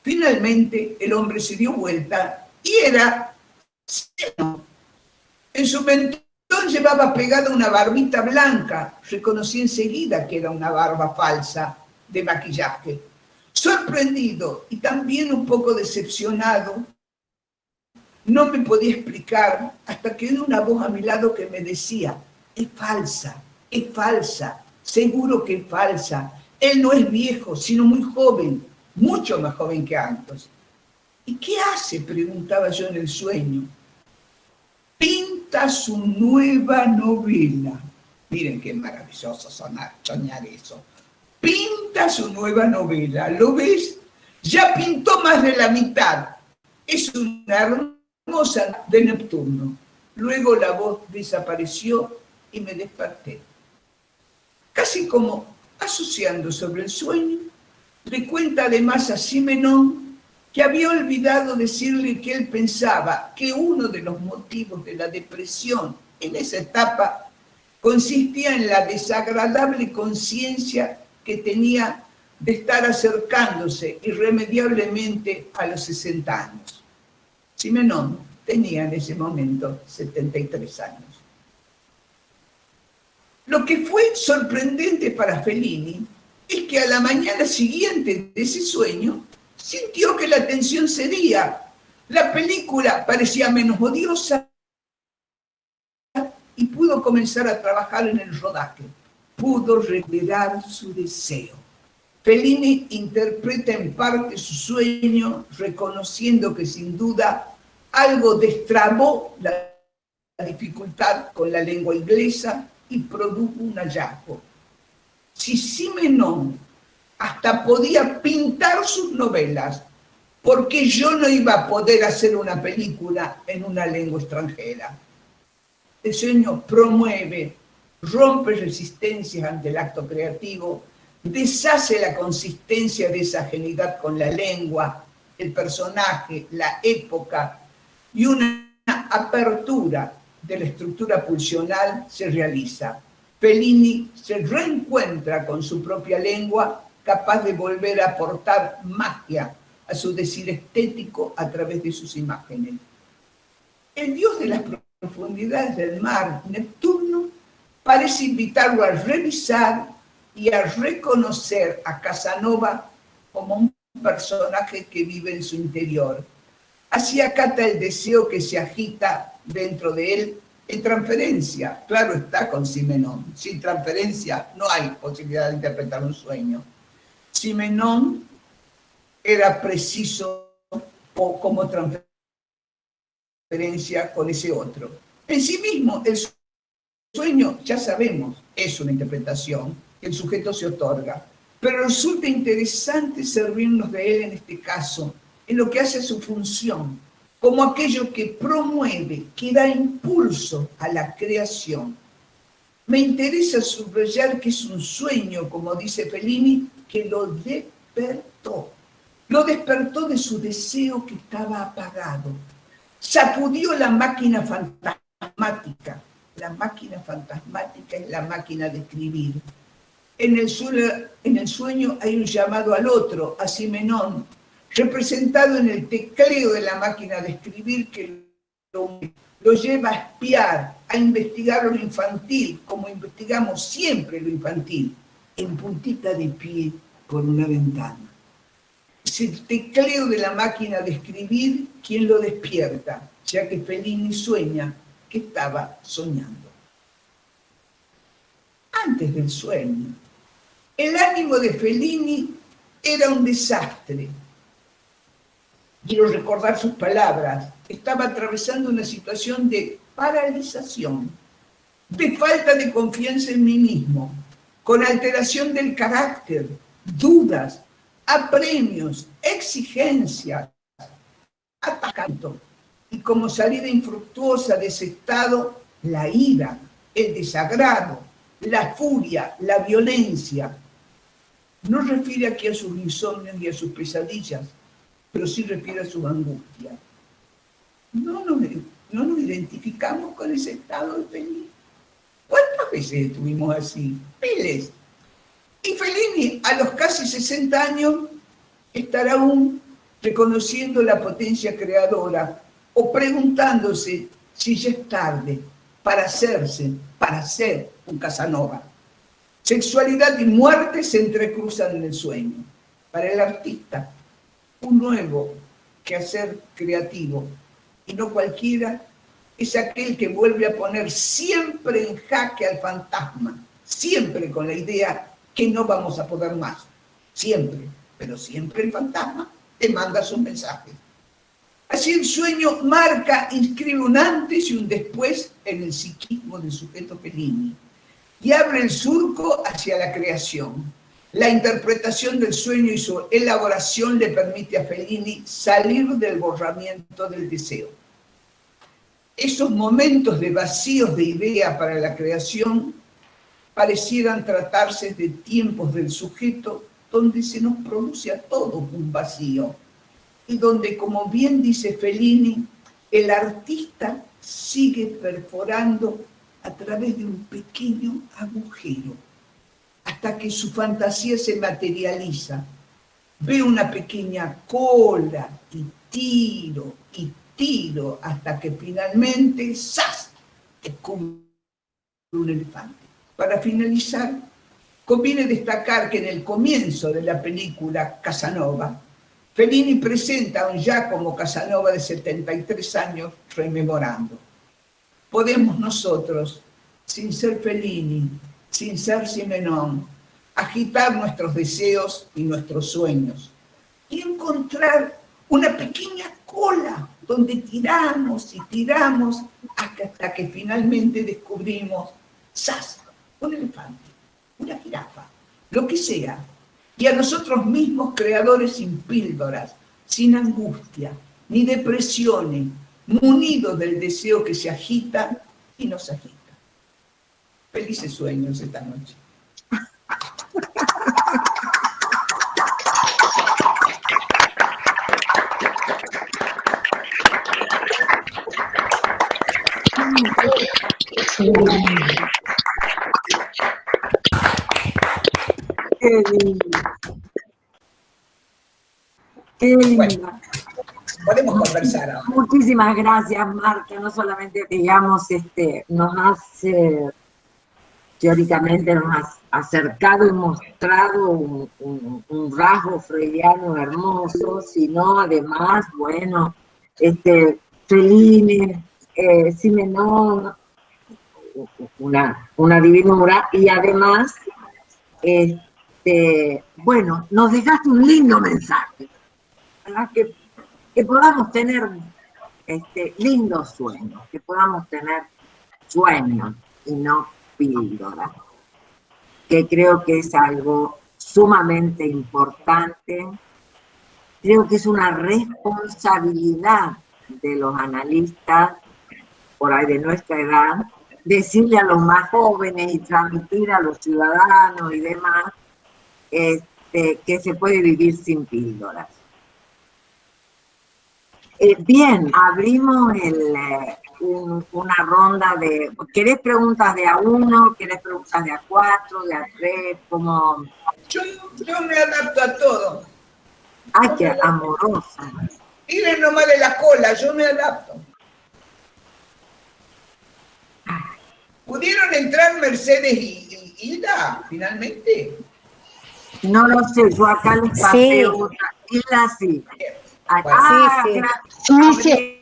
Finalmente el hombre se dio vuelta y era Simenon. En su mentón llevaba pegada una barbita blanca. Reconocí enseguida que era una barba falsa de maquillaje. Sorprendido y también un poco decepcionado, no me podía explicar hasta que oí una voz a mi lado que me decía, es falsa, seguro que es falsa. Él no es viejo, sino muy joven, mucho más joven que antes. ¿Y qué hace?, preguntaba yo en el sueño. Pinta su nueva novela. Miren qué maravilloso soñar eso. pinta su nueva novela. ¿Lo ves? Ya pintó más de la mitad. Es una hermosa de Neptuno. Luego la voz desapareció y me desperté. Casi como asociando sobre el sueño, le cuenta además a Simenón que había olvidado decirle que él pensaba que uno de los motivos de la depresión en esa etapa consistía en la desagradable conciencia que tenía de estar acercándose irremediablemente a los 60 años. Simenón tenía en ese momento 73 años. Lo que fue sorprendente para Fellini es que a la mañana siguiente de ese sueño sintió que la tensión cedía. La película parecía menos odiosa y pudo comenzar a trabajar en el rodaje. Pudo recuperar su deseo. Fellini interpreta en parte su sueño, reconociendo que sin duda algo destrabó la dificultad con la lengua inglesa y produjo un hallazgo. Si Simenón hasta podía pintar sus novelas, ¿por qué yo no iba a poder hacer una película en una lengua extranjera? El sueño promueve, rompe resistencias ante el acto creativo, deshace la consistencia de esa ajenidad con la lengua, el personaje, la época, y una apertura de la estructura pulsional se realiza. Fellini se reencuentra con su propia lengua, capaz de volver a aportar magia a su decir estético a través de sus imágenes. El dios de las profundidades del mar, Neptuno, parece invitarlo a revisar y a reconocer a Casanova como un personaje que vive en su interior. Así acata el deseo que se agita dentro de él en transferencia. Claro está con Simenón. Sin transferencia no hay posibilidad de interpretar un sueño. Simenón era preciso como transferencia con ese otro. En sí mismo, el sueño, ya sabemos, es una interpretación que el sujeto se otorga, pero resulta interesante servirnos de él en este caso, en lo que hace su función, como aquello que promueve, que da impulso a la creación. Me interesa subrayar que es un sueño, como dice Fellini, que lo despertó. Lo despertó de su deseo que estaba apagado. Sacudió la máquina fantasmática. La máquina fantasmática es la máquina de escribir. En el sueño hay un llamado al otro, a Simenón, representado en el tecleo de la máquina de escribir que lo lleva a espiar, a investigar lo infantil, como investigamos siempre lo infantil, en puntita de pie por una ventana. Es el tecleo de la máquina de escribir quien lo despierta, ya que Fellini sueña que estaba soñando. Antes del sueño, el ánimo de Fellini era un desastre. Quiero recordar sus palabras. Estaba atravesando una situación de paralización, de falta de confianza en mí mismo, con alteración del carácter, dudas, apremios, exigencias, atacando. Y como salida infructuosa de ese estado, la ira, el desagrado, la furia, la violencia. No refiere aquí a sus insomnios ni a sus pesadillas, pero sí refiere a su angustia. No nos identificamos con ese estado de Fellini. ¿Cuántas veces estuvimos así? Miles. Y Fellini, a los casi 60 años, estará aún reconociendo la potencia creadora o preguntándose si ya es tarde para ser un Casanova. Sexualidad y muerte se entrecruzan en el sueño. Para el artista, un nuevo quehacer creativo, y no cualquiera, es aquel que vuelve a poner siempre en jaque al fantasma, siempre con la idea que no vamos a poder más. Siempre, pero siempre el fantasma te manda sus mensajes. Así el sueño marca, inscribe un antes y un después en el psiquismo del sujeto Fellini y abre el surco hacia la creación. La interpretación del sueño y su elaboración le permite a Fellini salir del borramiento del deseo. Esos momentos de vacíos de idea para la creación parecieran tratarse de tiempos del sujeto donde se nos produce a todos un vacío y donde, como bien dice Fellini, el artista sigue perforando a través de un pequeño agujero hasta que su fantasía se materializa. Ve una pequeña cola y tiro hasta que finalmente ¡zas!, descubre un elefante. Para finalizar, conviene destacar que en el comienzo de la película Casanova, Fellini presenta a un Giacomo Casanova de 73 años rememorando. Podemos nosotros, sin ser Fellini, sin ser Simenon, agitar nuestros deseos y nuestros sueños y encontrar una pequeña cola donde tiramos y tiramos hasta que finalmente descubrimos, ¡zas!, un elefante, una jirafa, lo que sea. Y a nosotros mismos, creadores sin píldoras, sin angustia, ni depresiones, munidos del deseo que se agita y nos agita. Felices sueños esta noche. Qué lindo. Qué lindo. Bueno, podemos conversar ahora. Muchísimas gracias, Marta. No solamente, digamos, nos has, teóricamente nos has acercado y mostrado un rasgo freudiano hermoso, sino además, bueno, Fellini, Simenon, una divinura, y además, bueno, nos dejaste un lindo mensaje, ¿verdad? Que podamos tener lindos sueños, que podamos tener sueños y no píldoras, que creo que es algo sumamente importante. Creo que es una responsabilidad de los analistas, por ahí de nuestra edad, decirle a los más jóvenes y transmitir a los ciudadanos y demás que se puede vivir sin píldoras. Bien, abrimos una ronda de... ¿Querés preguntas de a uno? ¿Querés preguntas de a 4, de a 3? Como... Yo me adapto a todo. ¡Ay, qué amorosa! Miren nomás de la cola, yo me adapto. ¿Pudieron entrar Mercedes y Hilda, finalmente? No lo sé, yo acá les pasé otra. Hilda sí. Acá, sí.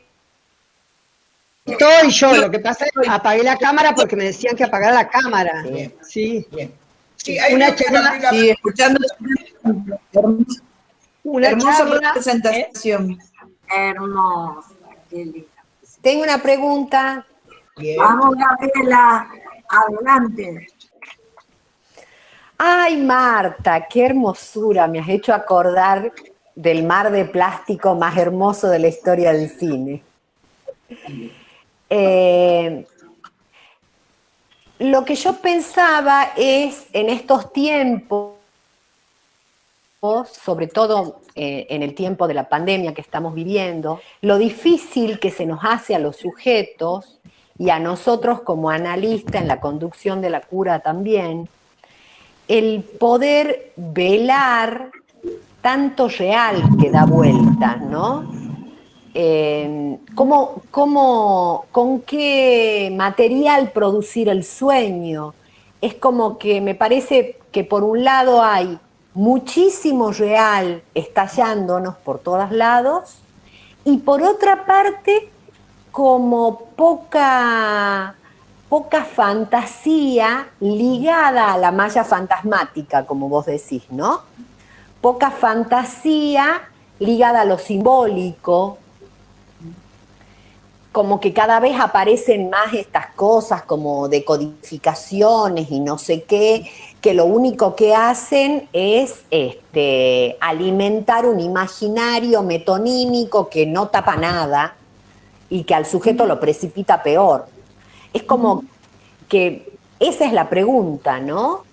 Estoy yo, lo que pasa es que apagué la cámara porque me decían que apagara la cámara. Bien. Sí. Bien. Sí, hay Una charla, Sí, escuchando una hermosa charla, presentación. hermosa, qué linda. Tengo una pregunta. Bien. Vamos, Gabriela, adelante. Ay, Marta, qué hermosura. Me has hecho acordar del mar de plástico más hermoso de la historia del cine. Lo que yo pensaba es, en estos tiempos, sobre todo en el tiempo de la pandemia que estamos viviendo, lo difícil que se nos hace a los sujetos y a nosotros como analistas en la conducción de la cura también, el poder velar tanto real que da vueltas, ¿no? ¿Con qué material producir el sueño? Es como que me parece que por un lado hay muchísimo real estallándonos por todos lados y por otra parte como poca fantasía ligada a la malla fantasmática, como vos decís, ¿no? Poca fantasía ligada a lo simbólico. como que cada vez aparecen más estas cosas como de codificaciones y no sé qué, que lo único que hacen es alimentar un imaginario metonímico que no tapa nada y que al sujeto lo precipita peor. Es como que esa es la pregunta, ¿no?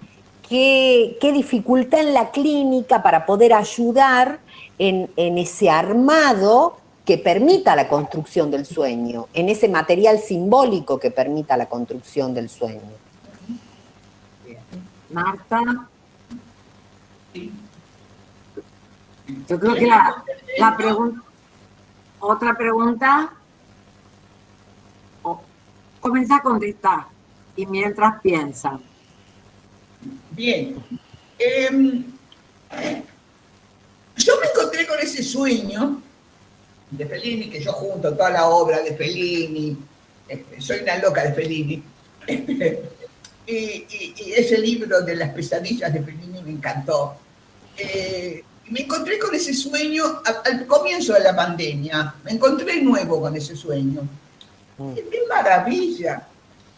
¿Qué dificultad en la clínica para poder ayudar en ese armado que permita la construcción del sueño, en ese material simbólico que permita la construcción del sueño? Marta. Yo creo que la pregunta, otra pregunta, comienza a contestar y mientras piensa. Bien. Yo me encontré con ese sueño de Fellini, que yo junto toda la obra de Fellini, soy una loca de Fellini, y ese libro de las pesadillas de Fellini me encantó. Me encontré con ese sueño al comienzo de la pandemia, me encontré nuevo con ese sueño. ¡Qué maravilla!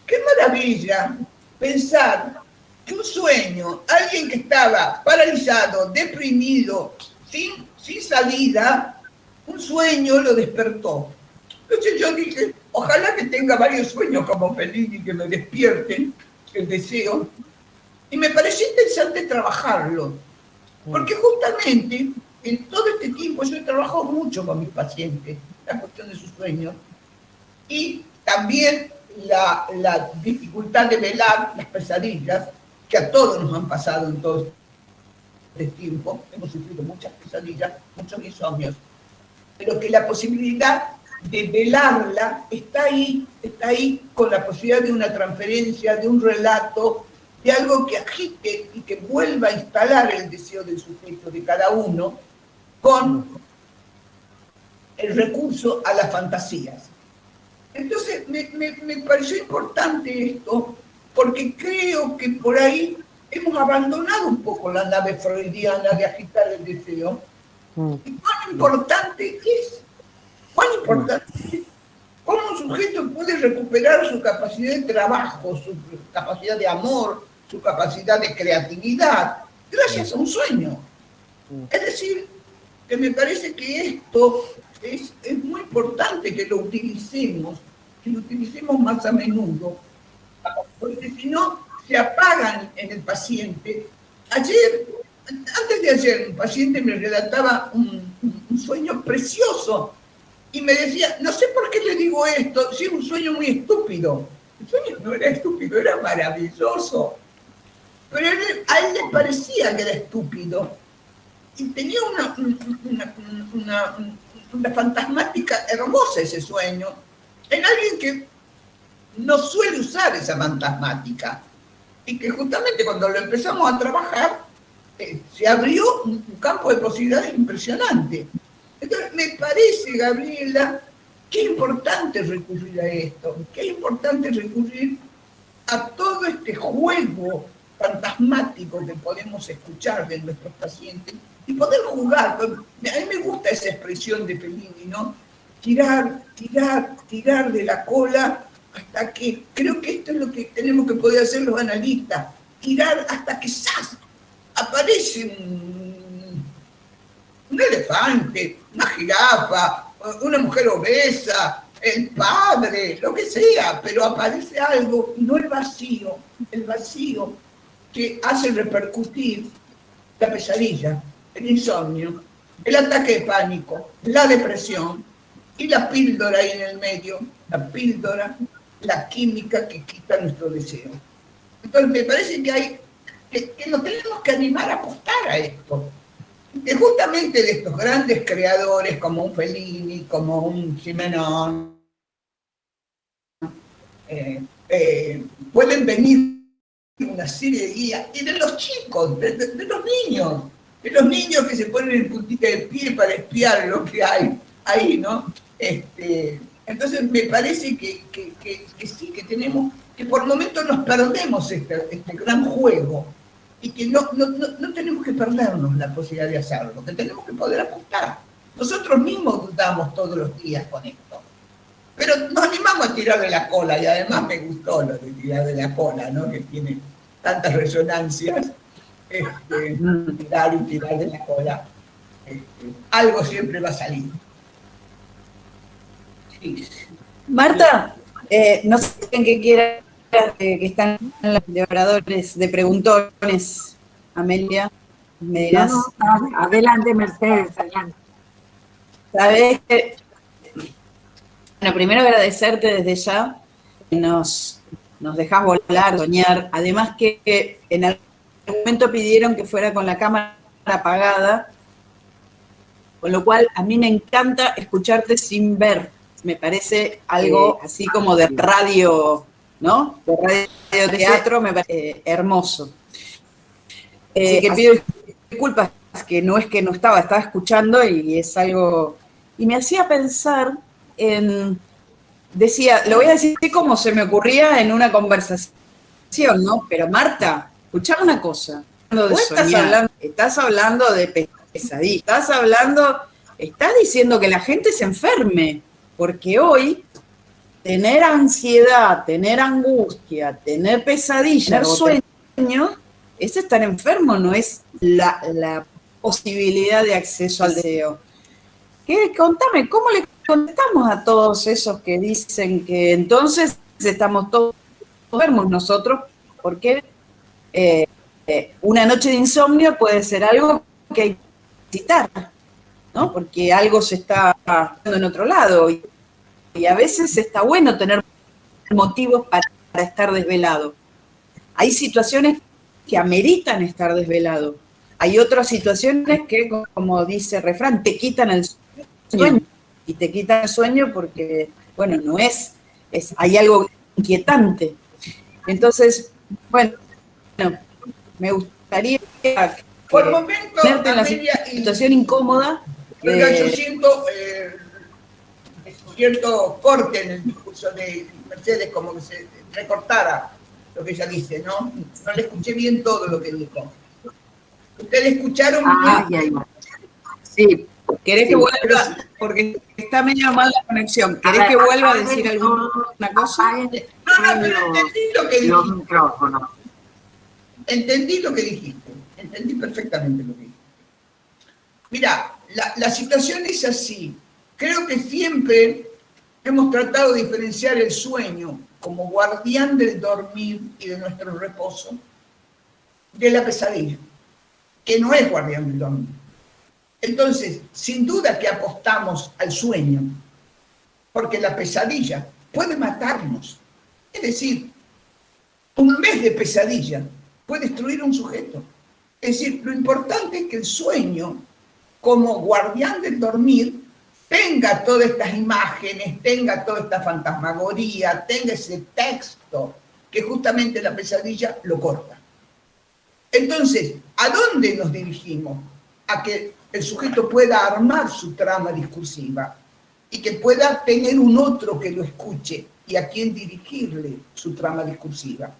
¡Qué maravilla pensar que un sueño, alguien que estaba paralizado, deprimido, sin salida, un sueño lo despertó. Entonces yo dije, ojalá que tenga varios sueños como Fellini que me despierten el deseo. Y me pareció interesante trabajarlo, porque justamente en todo este tiempo yo he trabajado mucho con mis pacientes, la cuestión de sus sueños, y también la dificultad de velar las pesadillas, que a todos nos han pasado en todo este tiempo. Hemos sufrido muchas pesadillas, muchos insomnios, pero que la posibilidad de velarla está ahí con la posibilidad de una transferencia, de un relato, de algo que agite y que vuelva a instalar el deseo del sujeto de cada uno con el recurso a las fantasías. Entonces me pareció importante esto, porque creo que por ahí hemos abandonado un poco la nave freudiana de agitar el deseo. Y cuán importante es, cómo un sujeto puede recuperar su capacidad de trabajo, su capacidad de amor, su capacidad de creatividad, gracias a un sueño. Es decir, que me parece que esto es muy importante que lo utilicemos más a menudo, porque si no, se apagan en el paciente. Antes de ayer, un paciente me relataba un sueño precioso y me decía, no sé por qué le digo esto, si es un sueño muy estúpido. El sueño no era estúpido, era maravilloso. Pero a él le parecía que era estúpido. Y tenía una fantasmática hermosa ese sueño, en alguien que no suele usar esa fantasmática. Y que justamente cuando lo empezamos a trabajar, se abrió un campo de posibilidades impresionante. Entonces, me parece, Gabriela, que es importante recurrir a esto, que es importante recurrir a todo este juego fantasmático que podemos escuchar de nuestros pacientes y poder jugar. A mí me gusta esa expresión de Fellini, ¿no? Tirar de la cola hasta que, creo que esto es lo que tenemos que poder hacer los analistas, tirar hasta que ¡zas! Aparece un elefante, una jirafa, una mujer obesa, el padre, lo que sea, pero aparece algo, no el vacío que hace repercutir la pesadilla, el insomnio, el ataque de pánico, la depresión y la píldora ahí en el medio, la píldora, la química que quita nuestro deseo. Entonces me parece que nos tenemos que animar a apostar a esto. Que justamente de estos grandes creadores como un Fellini, como un Simenon, pueden venir una serie de guías, y de los chicos, de los niños que se ponen en puntita de pie para espiar lo que hay ahí, ¿no? Entonces me parece que sí, que tenemos, que por momentos nos perdemos este gran juego, y que no tenemos que perdernos la posibilidad de hacerlo, que tenemos que poder apostar. Nosotros mismos dudamos todos los días con esto. Pero nos animamos a tirar de la cola, y además me gustó lo de tirar de la cola, ¿no? Que tiene tantas resonancias. Tirar y tirar de la cola. Algo siempre va a salir. Sí. Marta, no sé en qué quieras, que están de oradores, de preguntones. Amelia, me dirás. No, adelante, Mercedes, adelante. Sabés que, bueno, primero agradecerte desde ya que nos dejás volar, soñar. Además que en algún momento pidieron que fuera con la cámara apagada, con lo cual a mí me encanta escucharte sin ver. Me parece algo así como de radio, ¿no? De radio teatro, me parece hermoso. Así que pido disculpas, que no es que no estaba escuchando y es algo... Y me hacía pensar en... Decía, lo voy a decir como se me ocurría en una conversación, ¿no? Pero Marta, escuchá una cosa. Estás hablando de pesadilla, estás diciendo que la gente se enferme, porque hoy tener ansiedad, tener angustia, tener pesadilla, tener sueño, es estar enfermo, no es la posibilidad de acceso al deseo. Contame, ¿cómo le contestamos a todos esos que dicen que entonces estamos todos enfermos nosotros? Porque una noche de insomnio puede ser algo que hay que citar, ¿no? Porque algo se está haciendo en otro lado. Y a veces está bueno tener motivos para estar desvelado. Hay situaciones que ameritan estar desvelado. Hay otras situaciones que, como dice el refrán, te quitan el sueño. Y te quitan el sueño porque, bueno, no es hay algo inquietante. Entonces, bueno, me gustaría por momento, ponerte en la situación incómoda. Yo siento cierto corte en el discurso de Mercedes, como que se recortara lo que ella dice, ¿no? No le escuché bien todo lo que dijo. ¿Ustedes escucharon bien? Sí. ¿Querés que vuelva? Porque está medio mal la conexión. ¿Querés que vuelva a decir alguna cosa? No, pero entendí lo que dijiste. Entendí lo que dijiste. Entendí perfectamente lo que dijiste. Mira, la situación es así. Creo que siempre hemos tratado de diferenciar el sueño como guardián del dormir y de nuestro reposo de la pesadilla, que no es guardián del dormir. Entonces, sin duda que apostamos al sueño, porque la pesadilla puede matarnos. Es decir, un mes de pesadilla puede destruir a un sujeto. Es decir, lo importante es que el sueño, como guardián del dormir, tenga todas estas imágenes, tenga toda esta fantasmagoría, tenga ese texto que justamente la pesadilla lo corta. Entonces, ¿a dónde nos dirigimos? A que el sujeto pueda armar su trama discursiva y que pueda tener un otro que lo escuche y a quien dirigirle su trama discursiva.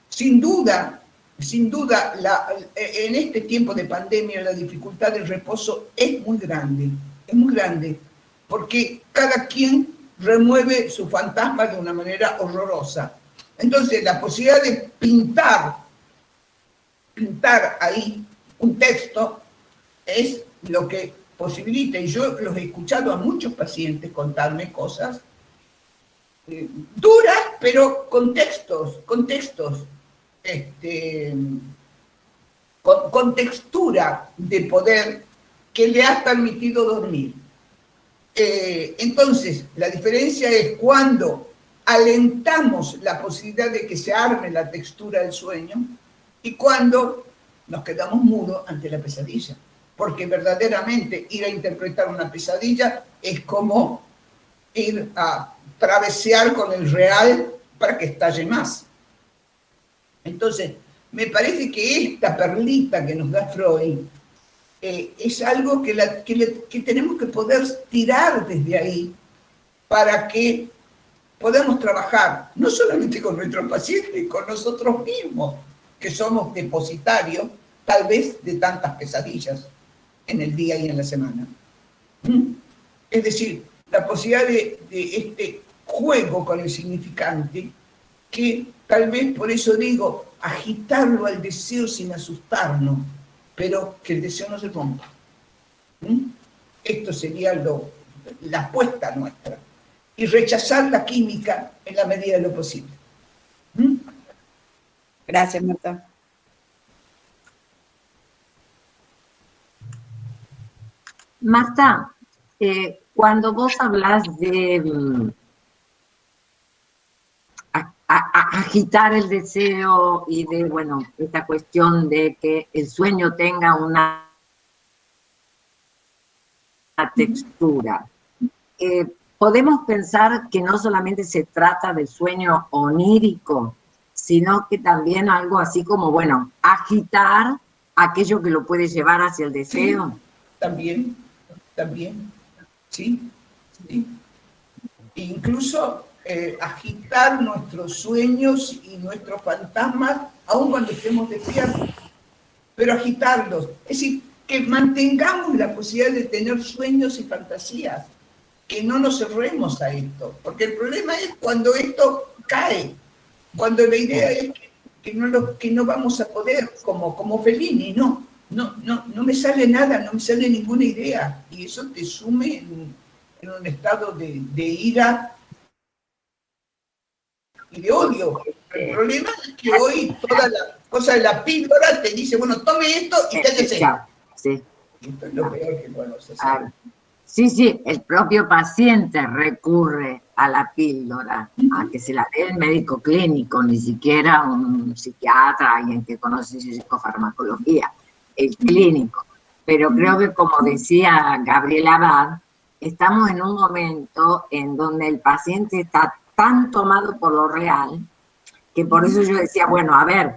Sin duda, en este tiempo de pandemia la dificultad del reposo es muy grande, porque cada quien remueve su fantasma de una manera horrorosa. Entonces, la posibilidad de pintar ahí un texto es lo que posibilita, y yo los he escuchado a muchos pacientes contarme cosas duras, pero con textos, con textura de poder que le ha permitido dormir. Entonces, la diferencia es cuando alentamos la posibilidad de que se arme la textura del sueño y cuando nos quedamos mudos ante la pesadilla. Porque verdaderamente ir a interpretar una pesadilla es como ir a travesear con el real para que estalle más. Entonces, me parece que esta perlita que nos da Freud es algo que tenemos que poder tirar desde ahí para que podamos trabajar, no solamente con nuestros pacientes, con nosotros mismos, que somos depositarios, tal vez, de tantas pesadillas en el día y en la semana. Es decir, la posibilidad de este juego con el significante, que tal vez por eso digo, agitarlo al deseo sin asustarnos, pero que el deseo no se rompa. Esto sería la apuesta nuestra. Y rechazar la química en la medida de lo posible. Gracias, Marta. Marta, cuando vos hablas de agitar el deseo y de, bueno, esta cuestión de que el sueño tenga una textura, podemos pensar que no solamente se trata del sueño onírico, sino que también algo así como, bueno, agitar aquello que lo puede llevar hacia el deseo. Sí, también, sí. Incluso agitar nuestros sueños y nuestros fantasmas, aun cuando estemos despiertos, pero agitarlos. Es decir, que mantengamos la posibilidad de tener sueños y fantasías, que no nos cerremos a esto, porque el problema es cuando esto cae, cuando la idea es que no vamos a poder, como Fellini, no me sale nada, no me sale ninguna idea, y eso te sume en un estado de ira y de odio. El problema es que hoy toda la cosa de la píldora te dice, bueno, tome esto y cállese. Sí. Esto es lo peor que podemos hacer. Sí, el propio paciente recurre a la píldora, a que se la dé el médico clínico, ni siquiera un psiquiatra, alguien que conoce psicofarmacología, el clínico. Pero creo que, como decía Gabriela Abad, estamos en un momento en donde el paciente está tan tomado por lo real, que por eso yo decía, bueno, a ver,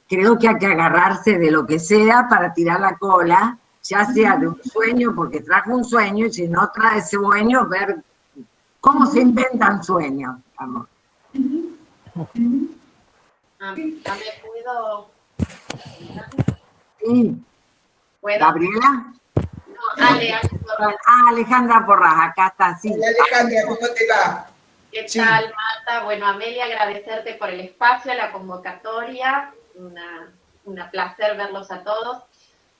creo que hay que agarrarse de lo que sea para tirar la cola, ya sea de un sueño, porque trajo un sueño, y si no trae ese sueño, ver cómo se inventan sueños. Vamos. ¿Puedo? Sí. ¿Puedo? ¿Gabriela? No, Ale. Alejandra Porras, acá está, sí. Hola, Alejandra, ¿cómo te va? ¿Qué tal, Marta? Bueno, Amelia, agradecerte por el espacio, la convocatoria. Un placer verlos a todos.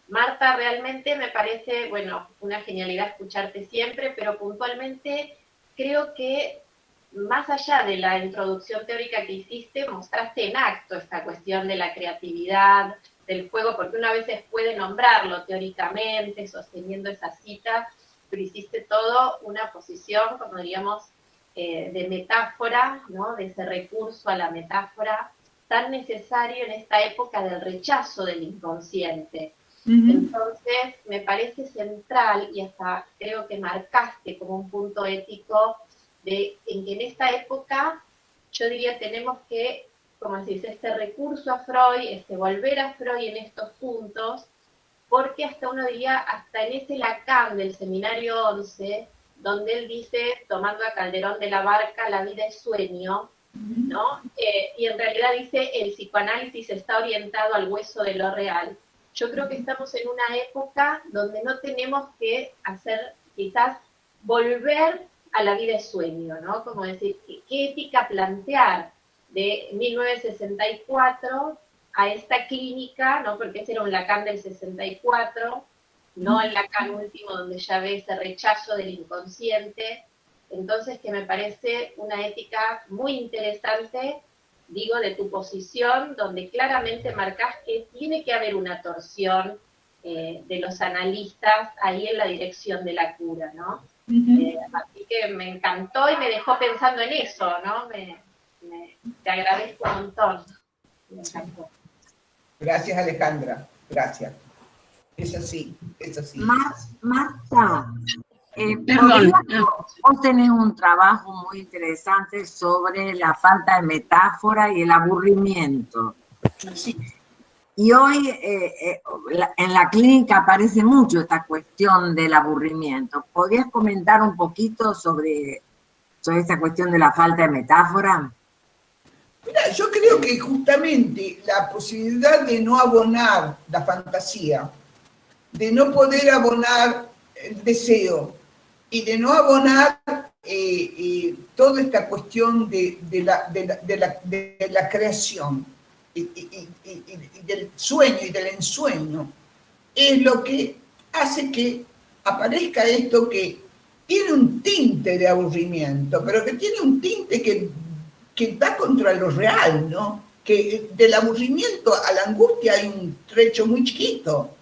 Marta, realmente me parece, bueno, una genialidad escucharte siempre, pero puntualmente creo que más allá de la introducción teórica que hiciste, mostraste en acto esta cuestión de la creatividad, del juego, porque una vez puede nombrarlo teóricamente, sosteniendo esa cita, pero hiciste todo una posición, como diríamos, de metáfora, ¿no? De ese recurso a la metáfora tan necesario en esta época del rechazo del inconsciente. Entonces, me parece central, y hasta creo que marcaste como un punto ético, en que en esta época, yo diría, tenemos que, como decís, este recurso a Freud, volver a Freud en estos puntos, porque hasta uno diría, hasta en ese Lacan del seminario 11, donde él dice, tomando a Calderón de la Barca, la vida es sueño, ¿no? Y en realidad dice, el psicoanálisis está orientado al hueso de lo real. Yo creo que estamos en una época donde no tenemos que hacer, quizás, volver a la vida de sueño, ¿no? Como decir, ¿qué ética plantear de 1964 a esta clínica, ¿no? Porque ese era un Lacan del 64, no el Lacan último donde ya ve ese rechazo del inconsciente. Entonces, que me parece una ética muy interesante, digo, de tu posición, donde claramente marcás que tiene que haber una torsión de los analistas ahí en la dirección de la cura, ¿no? Así que me encantó y me dejó pensando en eso, ¿no? Te agradezco un montón. Me encantó. Gracias, Alejandra, gracias. Es así. Marta, vos tenés un trabajo muy interesante sobre la falta de metáfora y el aburrimiento. Sí. Y hoy en la clínica aparece mucho esta cuestión del aburrimiento. ¿Podrías comentar un poquito sobre esta cuestión de la falta de metáfora? Mira, yo creo que justamente la posibilidad de no abonar la fantasía, de no poder abonar el deseo, y de no abonar toda esta cuestión de la creación y del sueño y del ensueño, es lo que hace que aparezca esto que tiene un tinte de aburrimiento, pero que tiene un tinte que va contra lo real, ¿no? Que del aburrimiento a la angustia hay un trecho muy chiquito,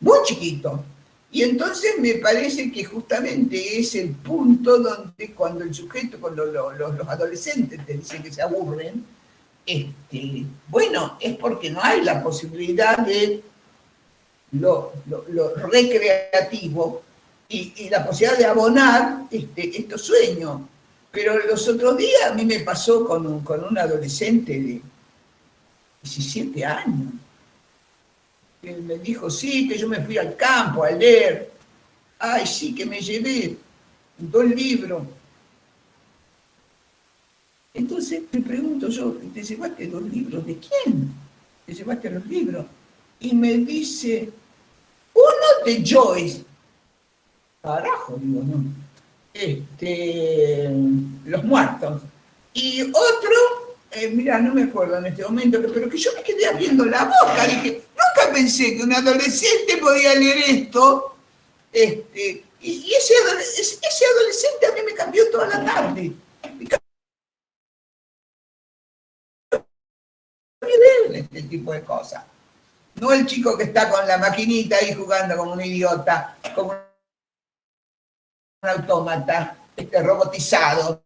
muy chiquito. Y entonces me parece que justamente es el punto donde cuando el sujeto, cuando los adolescentes te dicen que se aburren, bueno, es porque no hay la posibilidad de lo recreativo y la posibilidad de abonar estos sueños. Pero los otros días a mí me pasó con un adolescente de 17 años. Él me dijo, sí, que yo me fui al campo a leer. Ay, sí, que me llevé 2 libros. Entonces me pregunto yo, ¿te llevaste 2 libros? ¿De quién? ¿Te llevaste los libros? Y me dice, uno de Joyce. Carajo, digo, ¿no? Los muertos. Y otro, mira, no me acuerdo en este momento, pero que yo me quedé abriendo la boca. Dije, nunca pensé que un adolescente podía leer esto. Y ese adolescente a mí me cambió toda la tarde. Este tipo de cosas. No el chico que está con la maquinita ahí jugando como un idiota, como un autómata, robotizado.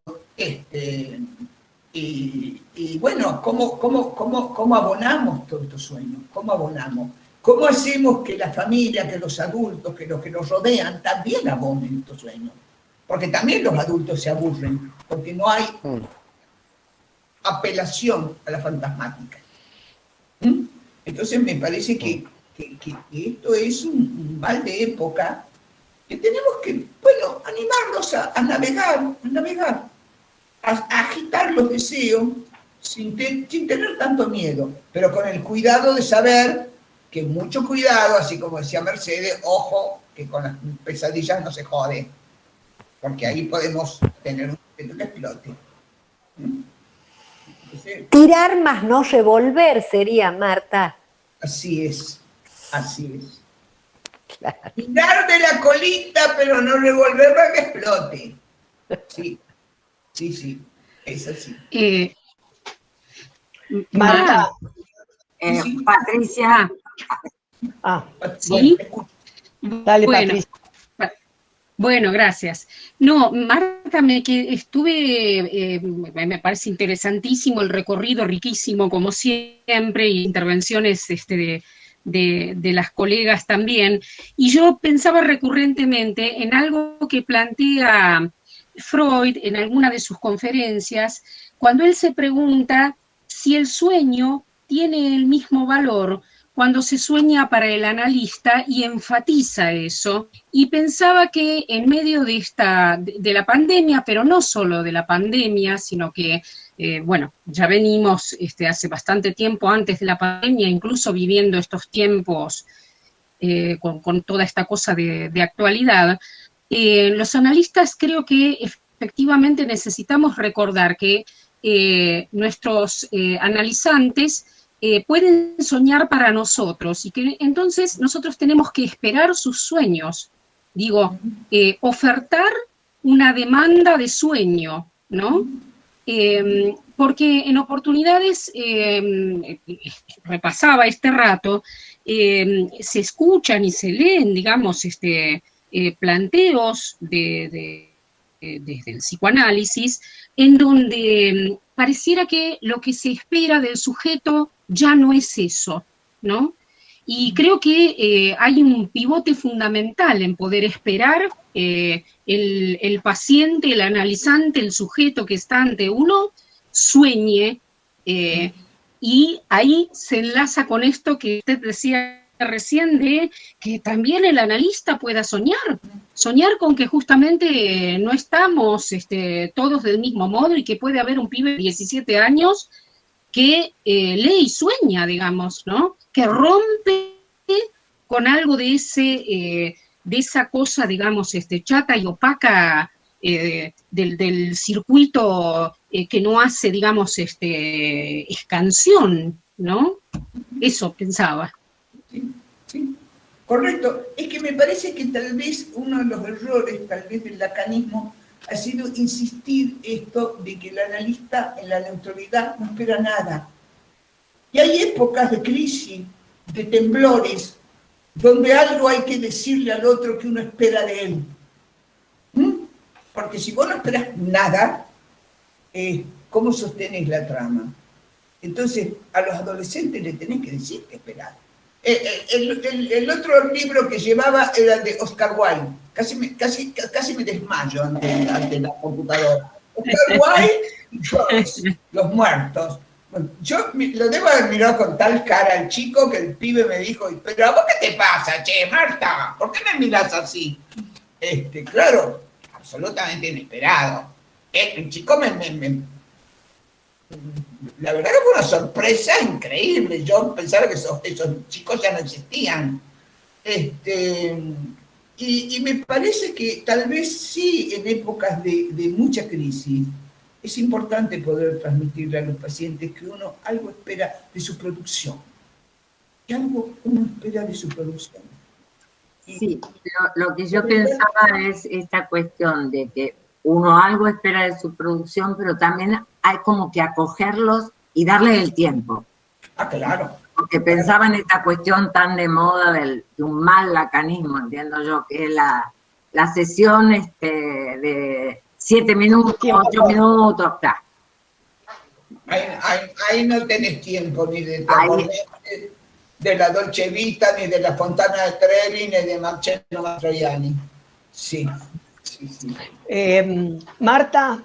Y bueno, ¿cómo abonamos todos estos sueños? ¿Cómo abonamos? ¿Cómo hacemos que la familia, que los adultos, que los que nos rodean también abonen estos sueños? Porque también los adultos se aburren, porque no hay apelación a la fantasmática. Entonces me parece que esto es un mal de época, que tenemos que, bueno, animarnos a navegar, a agitar los deseos sin tener tanto miedo, pero con el cuidado de saber que mucho cuidado, así como decía Mercedes, ojo, que con las pesadillas no se jode, porque ahí podemos tener un que explote. Entonces, tirar más no revolver sería, Marta. así es. Claro. Tirar de la colita, pero no revolver para que explote. Sí, es así. Marta. Sí. Patricia. ¿Sí? Dale, Bueno, Patricia. bueno, gracias. No, Marta, me parece interesantísimo el recorrido, riquísimo como siempre, y intervenciones de las colegas también. Y yo pensaba recurrentemente en algo que plantea Freud en alguna de sus conferencias, cuando él se pregunta si el sueño tiene el mismo valor cuando se sueña para el analista, y enfatiza eso, y pensaba que en medio de la pandemia, pero no solo de la pandemia, sino que, bueno, ya venimos hace bastante tiempo antes de la pandemia, incluso viviendo estos tiempos con toda esta cosa de actualidad, los analistas creo que efectivamente necesitamos recordar que nuestros analizantes pueden soñar para nosotros, y que entonces nosotros tenemos que esperar sus sueños, ofertar una demanda de sueño, ¿no? Porque en oportunidades, repasaba este rato, se escuchan y se leen, digamos, planteos desde el psicoanálisis, en donde pareciera que lo que se espera del sujeto ya no es eso, ¿no? Y creo que hay un pivote fundamental en poder esperar el paciente, el analizante, el sujeto que está ante uno, sueñe, y ahí se enlaza con esto que usted decía recién, de que también el analista pueda soñar con que justamente no estamos todos del mismo modo, y que puede haber un pibe de 17 años que lee y sueña, digamos, ¿no? Que rompe con algo de esa cosa, digamos, chata y opaca del circuito que no hace, digamos, escansión, ¿no? Eso pensaba. Sí, sí, correcto. Es que me parece que tal vez uno de los errores, tal vez del lacanismo, ha sido insistir esto de que el analista en la neutralidad no espera nada. Y hay épocas de crisis, de temblores, donde algo hay que decirle al otro que uno espera de él. Porque si vos no esperás nada, ¿cómo sostenés la trama? Entonces, a los adolescentes le tenés que decir que esperar. El otro libro que llevaba era el de Oscar Wilde. Casi me desmayo ante la computadora. Oscar Wilde y Joyce, Los Muertos. Bueno, yo lo debo haber mirado con tal cara al chico que el pibe me dijo, pero ¿a vos qué te pasa, che, Marta? ¿Por qué me mirás así? Claro, absolutamente inesperado. El chico la verdad que fue una sorpresa increíble. Yo pensaba que esos chicos ya no existían. Y me parece que tal vez sí, en épocas de mucha crisis, es importante poder transmitirle a los pacientes que uno algo espera de su producción. Que algo uno espera de su producción. Sí, lo que yo pensaba es esta cuestión de que uno algo espera de su producción, pero también hay como que acogerlos y darles el tiempo. Ah, claro. Porque pensaba en esta cuestión tan de moda de un mal lacanismo, entiendo yo, que es la sesión de 7 minutos, 8 minutos, claro. Ahí no tenés tiempo ni de la Dolce Vita, ni de la Fontana de Trevi, ni de Marcello Mastroianni. Sí. Marta,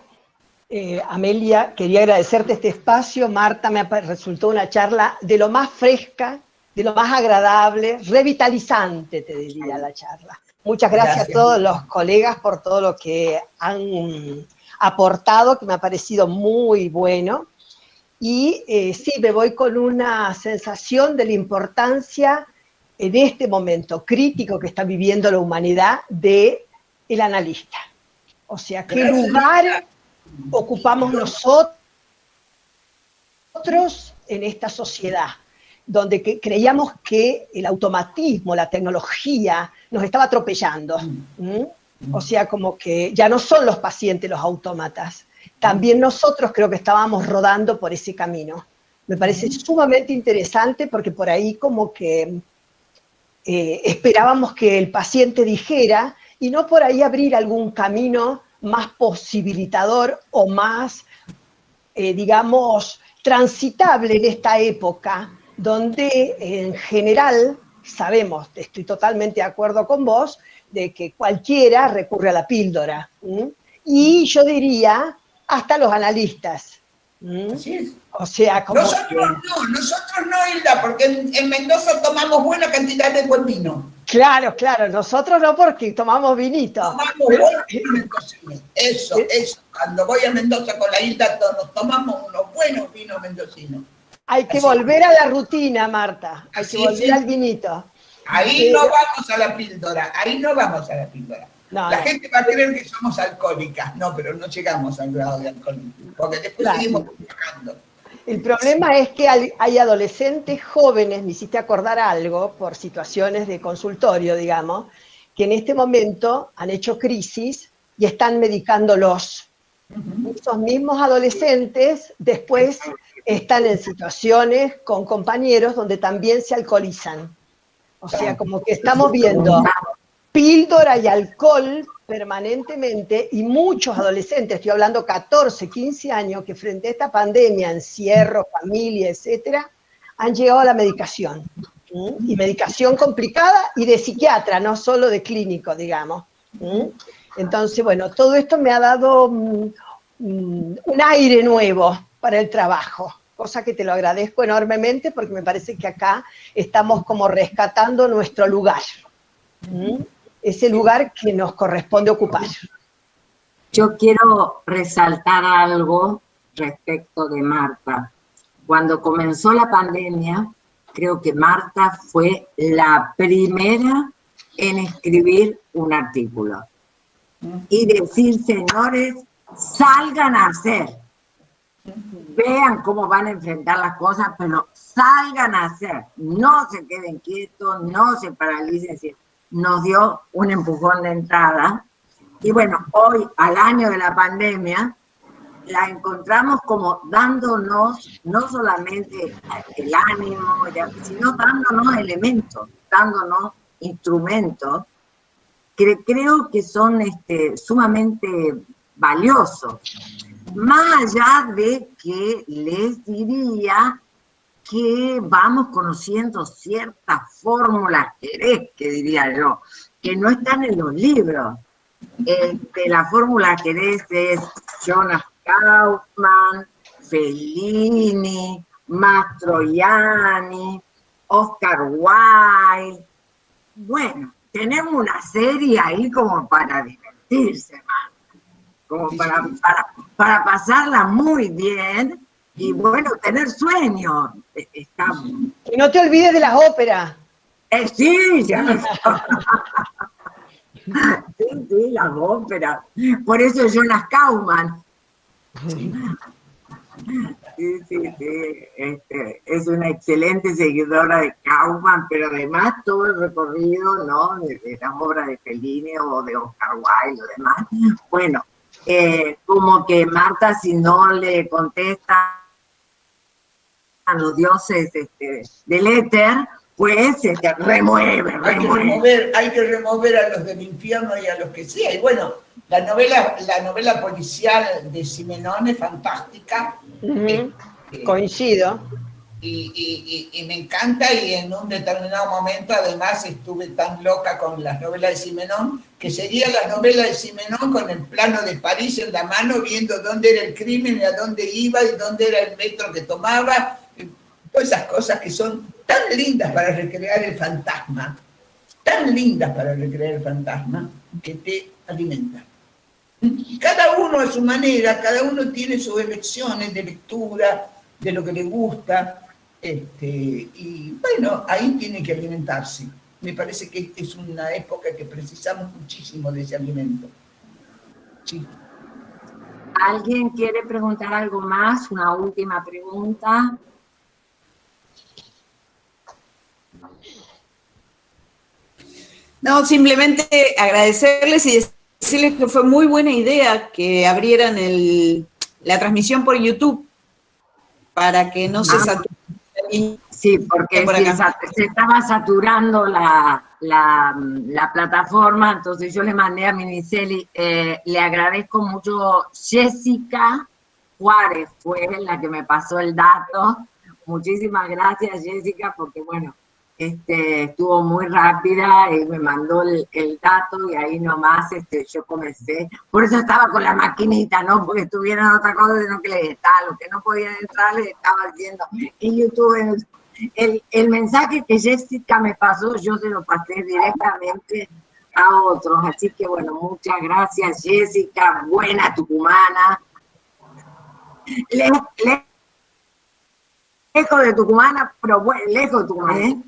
Amelia, quería agradecerte este espacio. Marta, me resultó una charla de lo más fresca, de lo más agradable, revitalizante, te diría la charla. Muchas gracias a todos los colegas por todo lo que han aportado, que me ha parecido muy bueno. Y sí, me voy con una sensación de la importancia en este momento crítico que está viviendo la humanidad del analista. O sea, ¿qué lugar ocupamos nosotros en esta sociedad? Donde creíamos que el automatismo, la tecnología, nos estaba atropellando. O sea, como que ya no son los pacientes los autómatas. También nosotros creo que estábamos rodando por ese camino. Me parece sumamente interesante porque por ahí como que esperábamos que el paciente dijera y no por ahí abrir algún camino más posibilitador o más, digamos, transitable en esta época, donde en general sabemos, estoy totalmente de acuerdo con vos, de que cualquiera recurre a la píldora. Y yo diría, hasta los analistas. Así es. O sea, como nosotros no, Hilda, porque en Mendoza tomamos buena cantidad de buen vino. Claro, nosotros no porque tomamos vinito. Tomamos buen vino mendocino. Eso. Cuando voy a Mendoza con la Hilda, nos tomamos unos buenos vinos mendocinos. Hay que volver a la rutina, Marta. Hay que volver al vinito. Ahí no vamos a la píldora. No, la gente va a creer que somos alcohólicas. No, pero no llegamos al grado de alcoholismo. Porque después seguimos trabajando. El problema es que hay adolescentes jóvenes, me hiciste acordar algo, por situaciones de consultorio, digamos, que en este momento han hecho crisis y están medicándolos. Esos mismos adolescentes después están en situaciones con compañeros donde también se alcoholizan. O sea, como que estamos viendo píldora y alcohol permanentemente, y muchos adolescentes, estoy hablando 14, 15 años, que frente a esta pandemia, encierro, familia, etcétera, han llegado a la medicación. Y medicación complicada y de psiquiatra, no solo de clínico, digamos. Entonces, bueno, todo esto me ha dado un aire nuevo para el trabajo, cosa que te lo agradezco enormemente porque me parece que acá estamos como rescatando nuestro lugar. Ese lugar que nos corresponde ocupar. Yo quiero resaltar algo respecto de Marta. Cuando comenzó la pandemia, creo que Marta fue la primera en escribir un artículo y decir, señores, salgan a hacer. Vean cómo van a enfrentar las cosas, pero salgan a hacer. No se queden quietos, no se paralicen. Nos dio un empujón de entrada. Y bueno, hoy, al año de la pandemia, la encontramos como dándonos no solamente el ánimo, sino dándonos elementos, dándonos instrumentos que creo que son sumamente valiosos. Más allá de que les diría que vamos conociendo ciertas fórmulas que diría yo, que no están en los libros. La fórmula querés es Jonas Kaufman, Fellini, Mastroianni, Oscar Wilde. Bueno, tenemos una serie ahí como para divertirse, como para pasarla muy bien y bueno, tener sueños. Y no te olvides de las óperas. Sí, ya. Sí, las óperas. Por eso Jonas Kaufman. Sí. Es una excelente seguidora de Kaufman, pero además todo el recorrido, ¿no? De las obras de Fellini o de Oscar Wilde y lo demás. Bueno, como que Marta, si no le contesta a los dioses del éter, pues remueve. Hay que remover a los del infierno y a los que sea. Y bueno, la novela policial de Simenon es fantástica. Coincido. Y me encanta, y en un determinado momento además estuve tan loca con las novelas de Simenon, que seguía las novelas de Simenon con el plano de París en la mano, viendo dónde era el crimen y a dónde iba y dónde era el metro que tomaba, todas esas cosas que son tan lindas para recrear el fantasma, que te alimentan. Cada uno a su manera, cada uno tiene sus elecciones de lectura, de lo que le gusta, y bueno, ahí tiene que alimentarse. Me parece que es una época que precisamos muchísimo de ese alimento. Sí. ¿Alguien quiere preguntar algo más? Una última pregunta. No, simplemente agradecerles y decirles que fue muy buena idea que abrieran la transmisión por YouTube para que no se sature. Sí, porque se estaba saturando la plataforma, entonces yo le mandé a Miniceli, le agradezco mucho. Jessica Juárez fue la que me pasó el dato. Muchísimas gracias, Jessica, porque bueno, estuvo muy rápida y me mandó el dato y ahí nomás yo comencé. Por eso estaba con la maquinita, no porque estuvieran otra cosa, sino que les estaba, lo que no podían entrar les estaba diciendo en YouTube. El mensaje que Jessica me pasó, yo se lo pasé directamente a otros. Así que bueno, muchas gracias, Jessica, buena tucumana. Lejos de tucumana, pero bueno, lejos de Tucumán, ¿eh?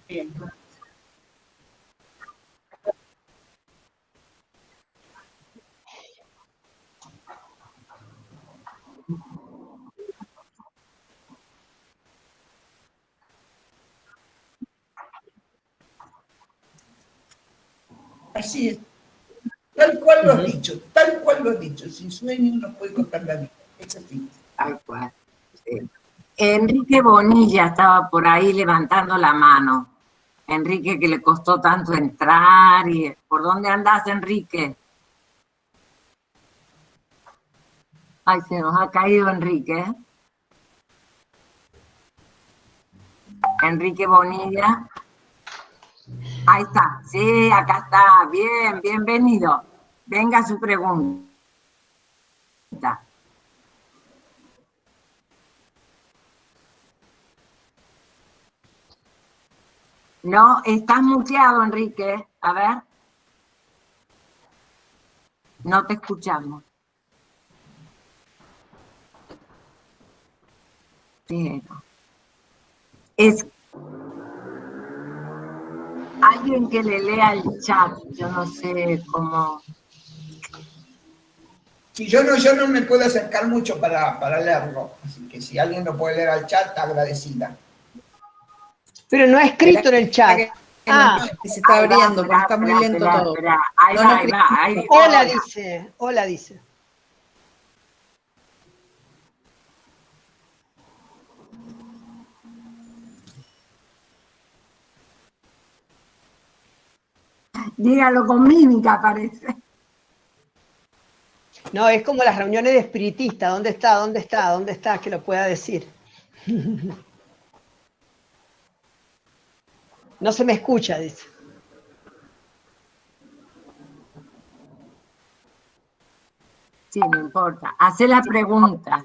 Bien. Así es. Tal cual lo has dicho. Sin sueño no puede contar la vida. Es así. Tal cual. Sí. Enrique Bonilla estaba por ahí levantando la mano. Enrique, que le costó tanto entrar. ¿Por dónde andás, Enrique? Ay, se nos ha caído Enrique. Enrique Bonilla. Ahí está, sí, acá está. Bien, bienvenido. Venga su pregunta. No, estás muteado, Enrique. A ver. No te escuchamos. Pero es alguien que le lea el chat. Yo no sé cómo. Si yo no me puedo acercar mucho para leerlo, así que si alguien lo puede leer al chat, está agradecida. Pero no ha escrito en el chat. Se está abriendo, porque está muy lento todo. Ahí va. Hola dice. Dígalo con mímica, parece. No, es como las reuniones de espiritistas. ¿Dónde está? ¿Dónde está? ¿Dónde está? Que lo pueda decir. No se me escucha, dice. Sí, no importa. Hace la pregunta.